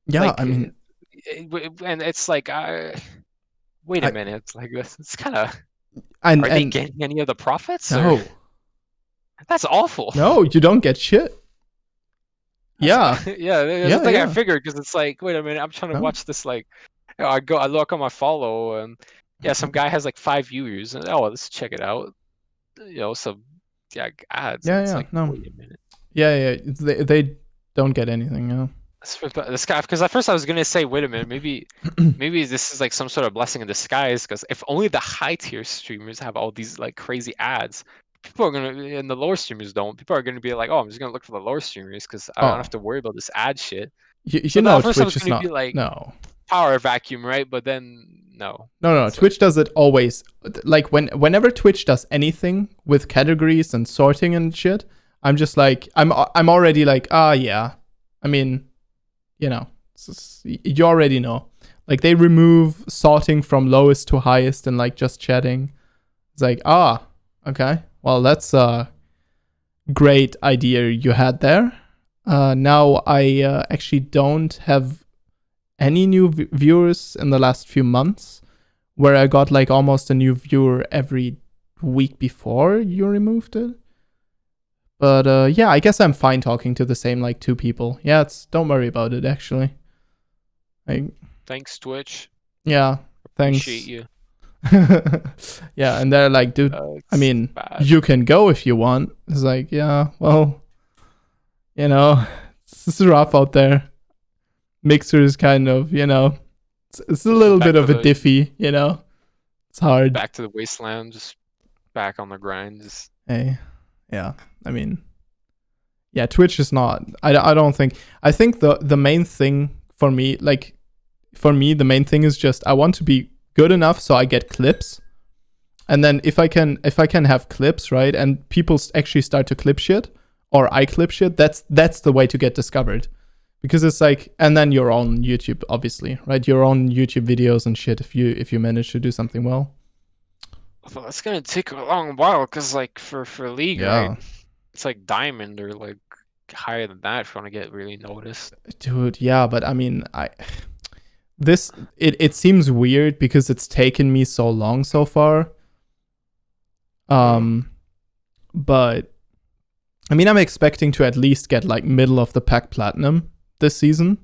Yeah, like, I mean, and it's like, wait a minute, like it's kind of. Are they getting any of the profits? No. Or? That's awful. No, you don't get shit. Yeah. That's the thing I figured, because it's like, wait a minute, I'm trying to watch this, like, I look on my follow, and some guy has like 5 viewers, and let's check it out. You know, some ads. It's like, wait a minute. Yeah. They don't get anything. Yeah. This guy, because at first I was gonna say, wait a minute, maybe this is like some sort of blessing in disguise, because if only the high tier streamers have all these like crazy ads, people are gonna, and the lower streamers don't. People are gonna be like, oh, I'm just gonna look for the lower streamers because I don't have to worry about this ad shit. You know, Twitch is not. Like, no. Power vacuum, right? But then no. Twitch does it always. Like whenever Twitch does anything with categories and sorting and shit, I'm just like, I'm already like, yeah. I mean, you know, you already know. Like they remove sorting from lowest to highest and like just chatting. It's like, okay. Well, that's a great idea you had there. Now I actually don't have any new viewers in the last few months, where I got like almost a new viewer every week before you removed it. But I guess I'm fine talking to the same like 2 people. Yeah, don't worry about it actually. Thanks, Twitch. Yeah, thanks. Appreciate you. Yeah, and they're like, dude, I mean, you can go if you want. It's like, yeah, well, you know, it's rough out there. Mixer is kind of, you know, it's a little bit of a diffy, you know. It's hard. Back to the wasteland, just back on the grind. Hey, yeah. I mean, yeah, Twitch is not. I don't think. I think the main thing for me, the main thing is just I want to be good enough so I get clips, and then if I can have clips, right, and people actually start to clip shit, or I clip shit, that's the way to get discovered. Because it's like, and then your own YouTube, obviously, right? Your own YouTube videos and shit. If you manage to do something well. Well, that's gonna take a long while, because like for League, right? It's like Diamond or like higher than that if you want to get really noticed. Dude, yeah, but I mean, it seems weird because it's taken me so long so far. But I mean, I'm expecting to at least get like middle of the pack platinum this season.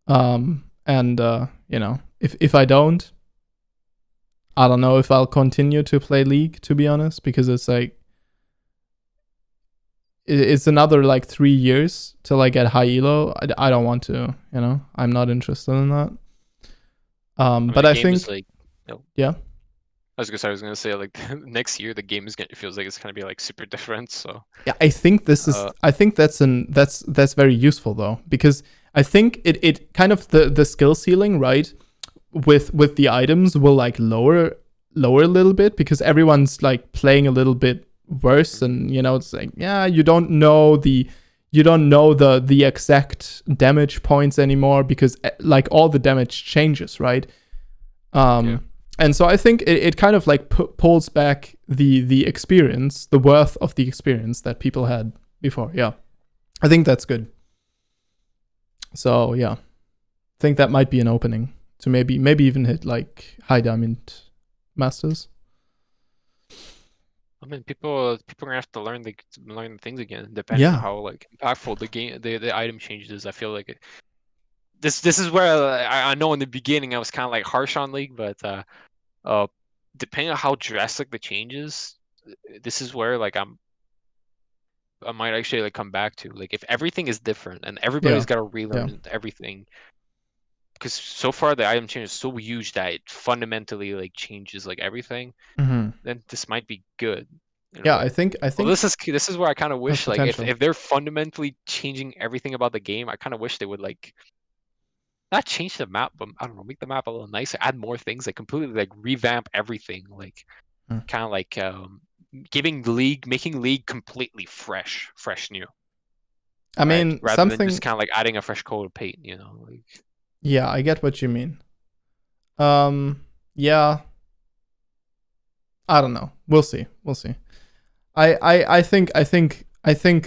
And you know, if I don't know if I'll continue to play League, to be honest, because it's like it's another like 3 years till I get high elo. I don't want to, you know. I'm not interested in that. But I think like, yeah. I was gonna say like next year the game feels like it's gonna be like super different. So yeah, I think that's very useful though, because I think it kind of the skill ceiling, right, with the items will like lower a little bit, because everyone's like playing a little bit worse, and you know, it's like, yeah, you don't know the exact damage points anymore, because like all the damage changes, right? And so I think it kind of like pulls back the experience, the worth of the experience that people had before. Yeah, I think that's good. So yeah, I think that might be an opening to maybe even hit like high diamond masters. I mean, people are gonna have to learn the things again, depending on Yeah. how like impactful the item change is. I feel like this is where I know in the beginning I was kind of like harsh on League, but uh, depending on how drastic the changes, this is where like I might actually like come back to like if everything is different and everybody's Yeah. got to Yeah. relearn everything, because so far the item change is so huge that it fundamentally like changes like everything. Mm-hmm. Then this might be good in a Yeah. way. I Well, think this is where I kind of has wish like potential. if they're fundamentally changing everything about the game, I kind of wish they would like not change the map, but I don't know, make the map a little nicer, add more things, like completely like revamp everything, like Hmm. kind of like making League completely fresh new, I right? mean, Rather than just something. kind of like adding a fresh coat of paint, like. Yeah, I get what you mean. Yeah, I don't know. We'll see. We'll see. I think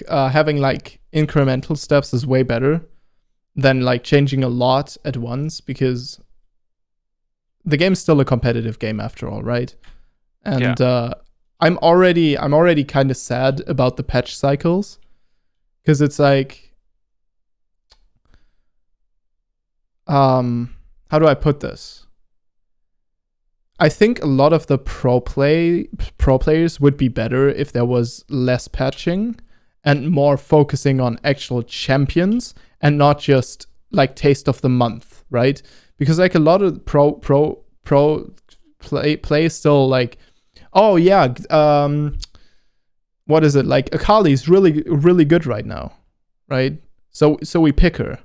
having like incremental steps is way better than like changing a lot at once, because the game's still a competitive game after all, right? Yeah. And I'm already kind of sad about the patch cycles, because it's like, how do I put this? I think a lot of the pro players would be better if there was less patching and more focusing on actual champions and not just like taste of the month, right? Because like a lot of pro play still like, oh yeah, what is it, like Akali's really good right now, right? So we pick her,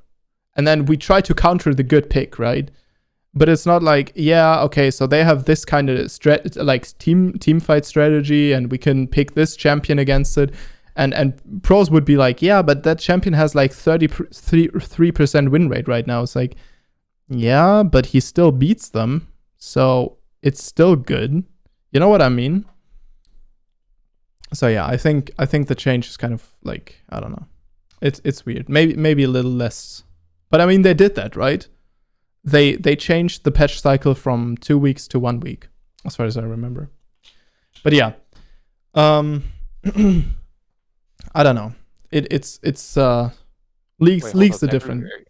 and then we try to counter the good pick, right? But it's not like, yeah, okay, so they have this kind of like team fight strategy, and we can pick this champion against it. And pros would be like, yeah, but that champion has like 33% win rate right now. It's like, yeah, but he still beats them, so it's still good. You know what I mean? So yeah, I think the change is kind of like, I don't know. It's weird. Maybe a little less. But I mean, they did that, right? They changed the patch cycle from 2 weeks to 1 week, as far as I remember. But yeah, I don't know. It's Wait, hold leagues up. are different, Every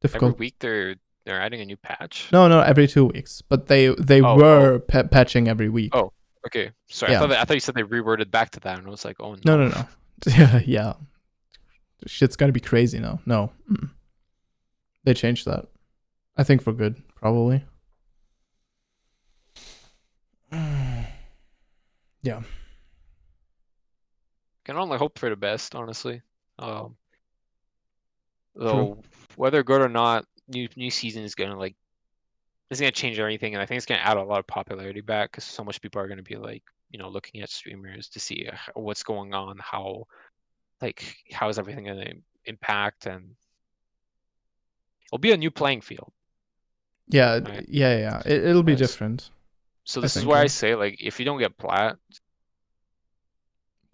difficult. week they're adding a new patch. No, every 2 weeks, but they Oh. were patching every week. Oh. Okay. Sorry. Yeah. I thought you said they reverted back to that, and I was like, oh No, no. no, no. Yeah, yeah. Shit's gonna be crazy now. No, they changed that. I think for good, probably. Yeah. Can only hope for the best, honestly. Um, True. though whether good or not, new season is gonna like it's gonna change everything, and I think it's gonna add a lot of popularity back because so much people are gonna be like, looking at streamers to see what's going on, how is everything gonna impact, and it'll be a new playing field, Yeah, right? yeah. It'll be Yes. different. So I this is think. where I Yeah. say like if you don't get plat,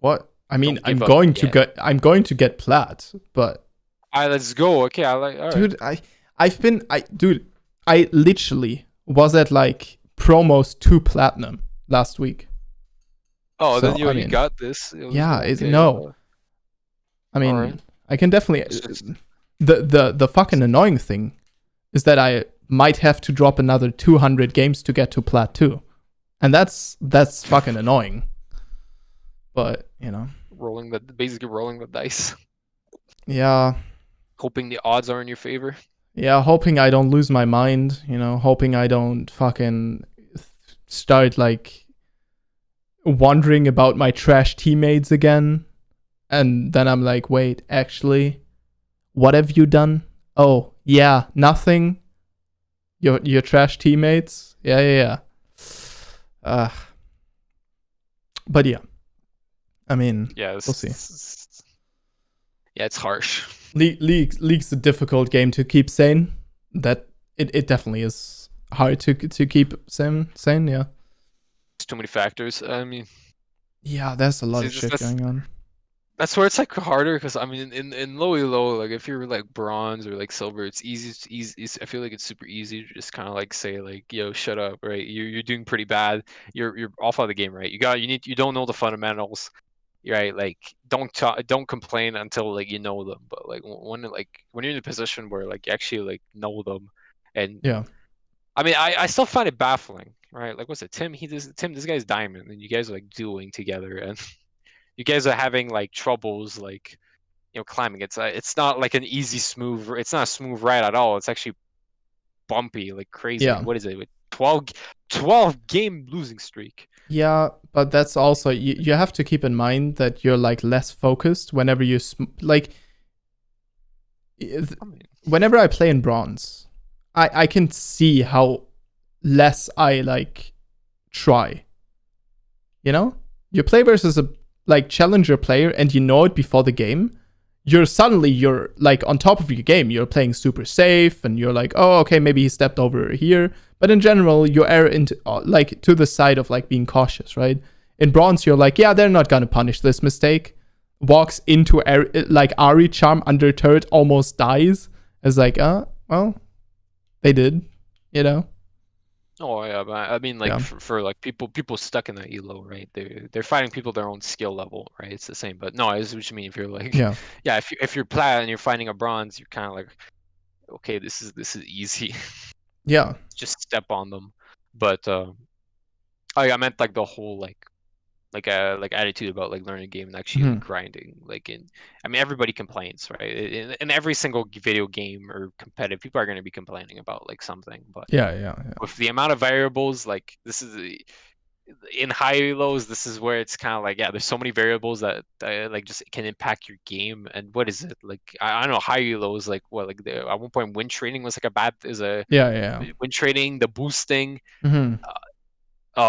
What? I mean, don't give up yet. I'm going to get plat, but Alright, let's go. Okay, I like. All right. dude, dude, I literally was at like promos to platinum last week. Oh, then So I you mean, got this. Let's yeah, go. Okay. no. I All right. mean, I can definitely. It's just The fucking annoying thing is that I might have to drop another 200 games to get to plat 2, and that's fucking annoying. But basically rolling the dice, yeah, hoping the odds are in your favor. yeah, hoping I don't lose my mind. Hoping I don't fucking start like wondering about my trash teammates again, and then I'm like, wait, actually, what have you done? Oh, yeah, nothing. Your trash teammates. Yeah. Uh, but yeah, I mean, Yeah, we'll see. yeah, it's harsh. League's a difficult game to keep sane. That it definitely is. hard to keep sane. Yeah. There's too many factors. I mean, Yeah, there's a lot see, of shit going on. that's where it's like harder because I mean in lowy low, like if you're like bronze or like silver, it's easy. It's easy. I feel like it's super easy to just kind of like say like, yo, shut up, right? You're doing pretty bad. You're off of the game, right? You don't know the fundamentals, right? Like don't complain until like you know them. But like when you're in a position where like you actually like know them, and Yeah. I mean I still find it baffling, right? Like what's it, Tim? This guy's diamond, and you guys are like dueling together, and you guys are having like troubles like climbing. It's not like an easy smooth. It's not a smooth ride at all. It's actually bumpy like crazy. Yeah. And what is it? 12 game losing streak. Yeah, but that's also you have to keep in mind that you're like less focused whenever you like I mean, whenever I play in bronze, I can see how less I like try. You know? You play versus a like challenger player and you know it before the game. You're like on top of your game. You're playing super safe and you're like, oh, okay, maybe he stepped over here. But in general, you err into like to the side of like being cautious, right? In bronze, you're like, yeah, they're not gonna punish this mistake. Walks into like Ari charm under turret, almost dies. It's like, well, they did, you know? oh yeah, but I mean like Yeah, for like people stuck in that elo, right? They're fighting people their own skill level, right? It's the same. But no, I see what you mean. If you're like, yeah, yeah, if you're plat and you're fighting a bronze, you're kind of like, okay, this is easy. yeah. Just step on them. But I meant like the whole like attitude about like learning a game and actually like Mhm. grinding. Like I mean everybody complains, right? In every single video game or competitive, people are going to be complaining about like something. But Yeah, yeah, yeah. with the amount of variables, like this is in high lows, this is where it's kind of like, yeah, there's so many variables that like just can impact your game. And what is it like? I don't know. High lows, like what, like at one point wind trading was like a Yeah, yeah. wind trading, the boosting, Mm-hmm.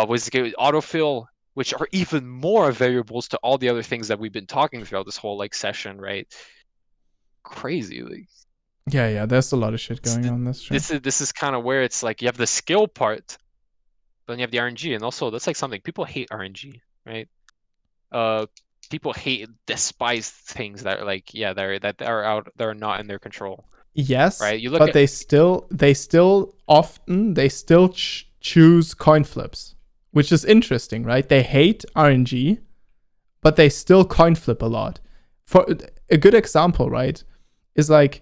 was autofill, which are even more variables to all the other things that we've been talking throughout this whole like session, right? Crazy. Like Yeah, yeah. There's a lot of shit going on. That's true. this is kind of where it's like you have the skill part, but then you have the RNG, and also that's like something people hate RNG, right? Uh, people despise things that are like, yeah, that are not in their control, Yes, right? You look but at they still choose coin flips, which is interesting, right? They hate RNG, but they still coin flip a lot. For a good example, right, is like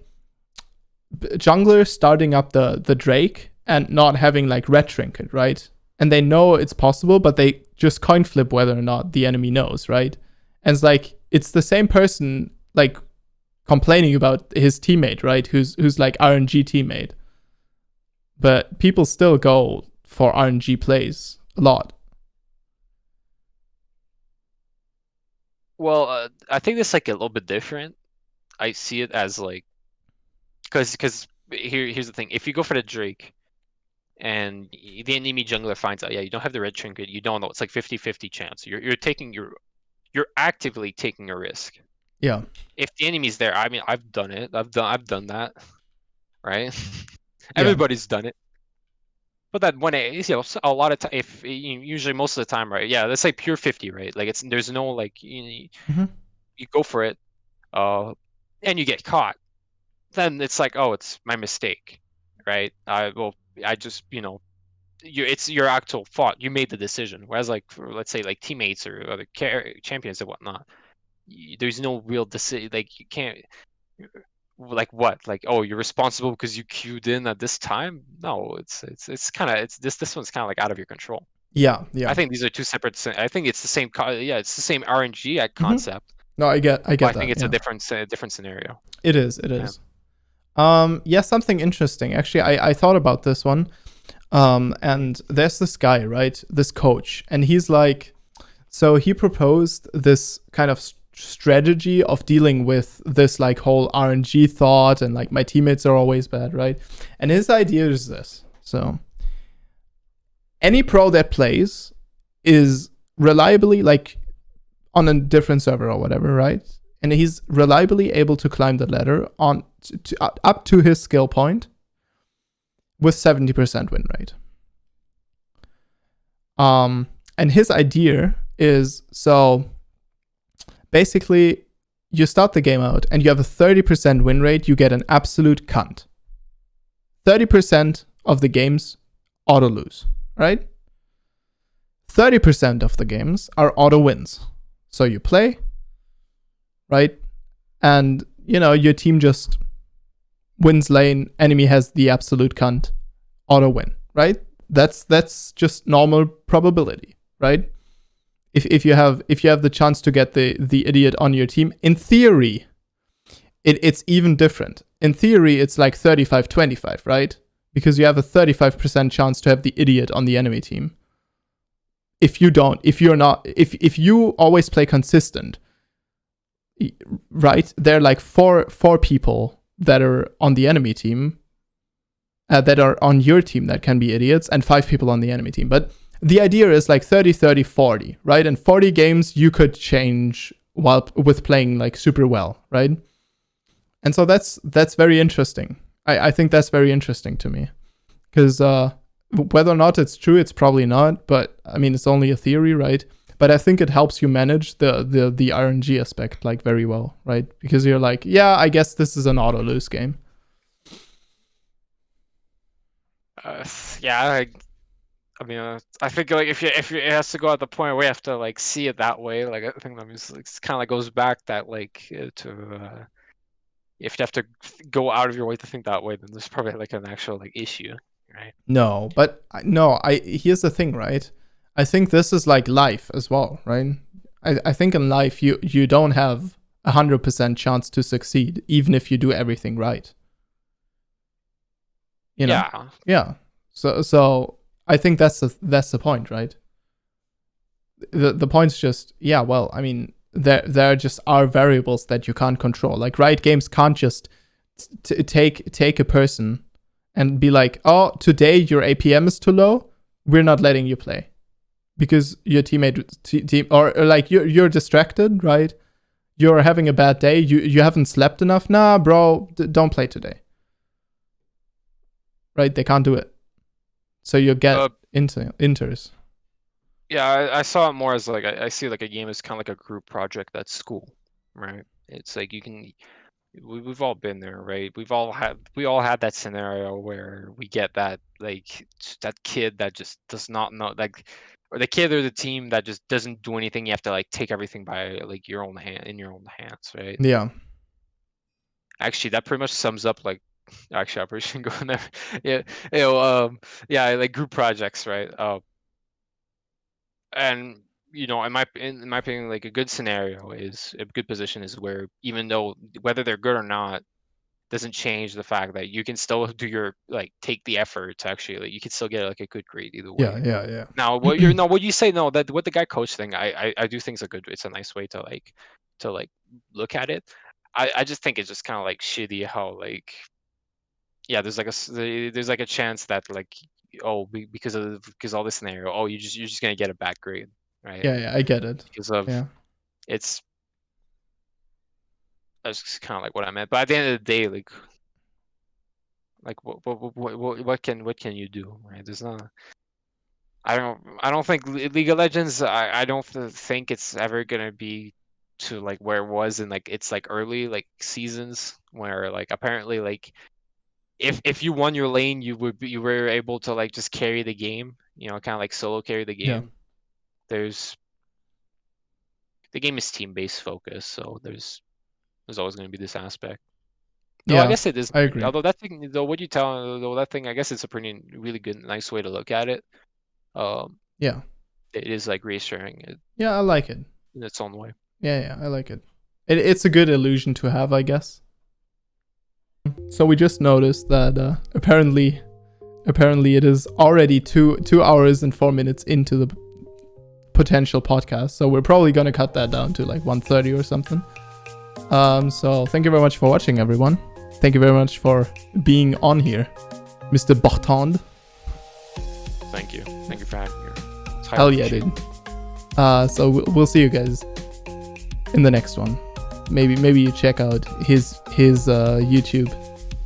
jungler starting up the Drake and not having like red trinket, right? And they know it's possible, but they just coin flip whether or not the enemy knows, right? And it's like it's the same person like complaining about his teammate, right? Who's like RNG teammate. But people still go for RNG plays a lot. well, I think it's like a little bit different. I see it as like because here's the thing: if you go for the Drake and the enemy jungler finds out, yeah, you don't have the red trinket, you don't know, it's like 50-50 chance. You're actively taking a risk. Yeah. If the enemy's there, I mean, I've done it. I've done that, right? Yeah. Everybody's done it. But that when a lot of time, if usually most of the time, right? Yeah, that's like pure 50, right? Like there's no like Mm-hmm. you go for it, uh, and you get caught. Then it's like, oh, it's my mistake, right? I just it's your actual fault. You made the decision. Whereas like for, let's say like teammates or other champions and whatnot, there's no real decision. Like you can't like what, like, oh, you're responsible because you queued in at this time. No, it's kind of it's this one's kind of like out of your control. Yeah. I Yeah. think these are two separate I think it's the same yeah, it's the same RNG Mm-hmm. concept, No, I but I get think that. it's a Yeah. different scenario. It is. It Yeah. is. Yeah, something interesting. Actually, I thought about this one. And there's this guy, right? This coach, and he's like, so he proposed this kind of strategy of dealing with this like whole RNG thought and like my teammates are always bad, right? And his idea is this. So any pro that plays is reliably like on a different server or whatever, right? And he's reliably able to climb the ladder on up to his skill point. with 70% win rate. And his idea is, so basically you start the game out and you have a 30% win rate, you get an absolute cunt. 30% of the games auto lose, right? 30% of the games are auto wins. So you play, right? And, you know, your team just wins lane, enemy has the absolute cunt, auto win, right? That's just normal probability, right? If you have the chance to get the idiot on your team, in theory, it's even different. In theory, it's like 35-25, right? Because you have a 35% chance to have the idiot on the enemy team. If you always play consistent, right? There are like four people that are on the enemy team, that are on your team that can be idiots, and 5 people on the enemy team. But the idea is like 30-30-40, right? And 40 games you could change with playing like super well, right? And so that's very interesting. I think that's very interesting to me, because whether or not it's true, it's probably not. But I mean, it's only a theory, right? But I think it helps you manage the RNG aspect like very well, right? Because you're like, yeah, I guess this is an auto lose game. Yeah, I mean, I think like if it has to go at the point where we have to like see it that way, like I think that means it's kind of like goes back that like to if you have to go out of your way to think that way, then there's probably like an actual like issue, right? No, but here's the thing, right? I think this is like life as well, right? I think in life you don't have 100% chance to succeed, even if you do everything right. You know? Yeah. So I think that's the point, right? The point's just, yeah, well, I mean, there just are variables that you can't control. Like Riot Games can't just take a person and be like, oh, today your APM is too low, we're not letting you play. Because your teammate or like you're distracted, right? You're having a bad day, you haven't slept enough. Nah, bro, don't play today. Right? They can't do it. So you get inters. Yeah, I saw it more as like I see like a game as kind of like a group project that's school, right? It's like we've all been there, right? We all had that scenario where we get that like that kid that just does not know, like, or the kid or the team that just doesn't do anything. You have to like take everything by like your own hands, right? Yeah. Actually, that pretty much sums up like actually Operation Go in there. Yeah, yeah, like group projects, right? And in my opinion, like a good scenario is a good position is where even though whether they're good or not doesn't change the fact that you can still do your like take the effort to actually like you can still get like a good grade either way. Yeah. Now what you say that what the guy coach thing I do think is it's a nice way to like look at it. I just think it's just kind of like shitty how like yeah there's like a chance that like because all this scenario you're just gonna get a bad grade, right? Yeah, I get it. Because of it's that's just kind of like what I meant. But at the end of the day, like what can you do, right? There's not. I don't think League of Legends. I don't think it's ever gonna be to like where it was in like it's like early like seasons where like apparently like if you won your lane you were able to like just carry the game, kind of like solo carry the game. There's the game is team-based focus, so there's always going to be this aspect. No, I guess it is. I agree. Although that thing, though, what you tell, though that thing, I guess it's a pretty really good, nice way to look at it. Yeah. It is like reassuring. Yeah, I like it in its own way. Yeah, I like it. It's a good illusion to have, I guess. So we just noticed that apparently it is already 2 hours and 4 minutes into the potential podcast. So we're probably gonna cut that down to like 1:30 or something. So thank you very much for watching, everyone. Thank you very much for being on here, Mr. BohrTendre. Thank you for having me here. Hell yeah, dude. So we'll see you guys in the next one. Maybe you check out his YouTube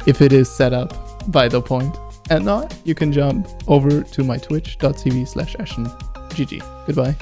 if it is set up by the point. And now you can jump over to my twitch.tv/Ashan. GG. Goodbye.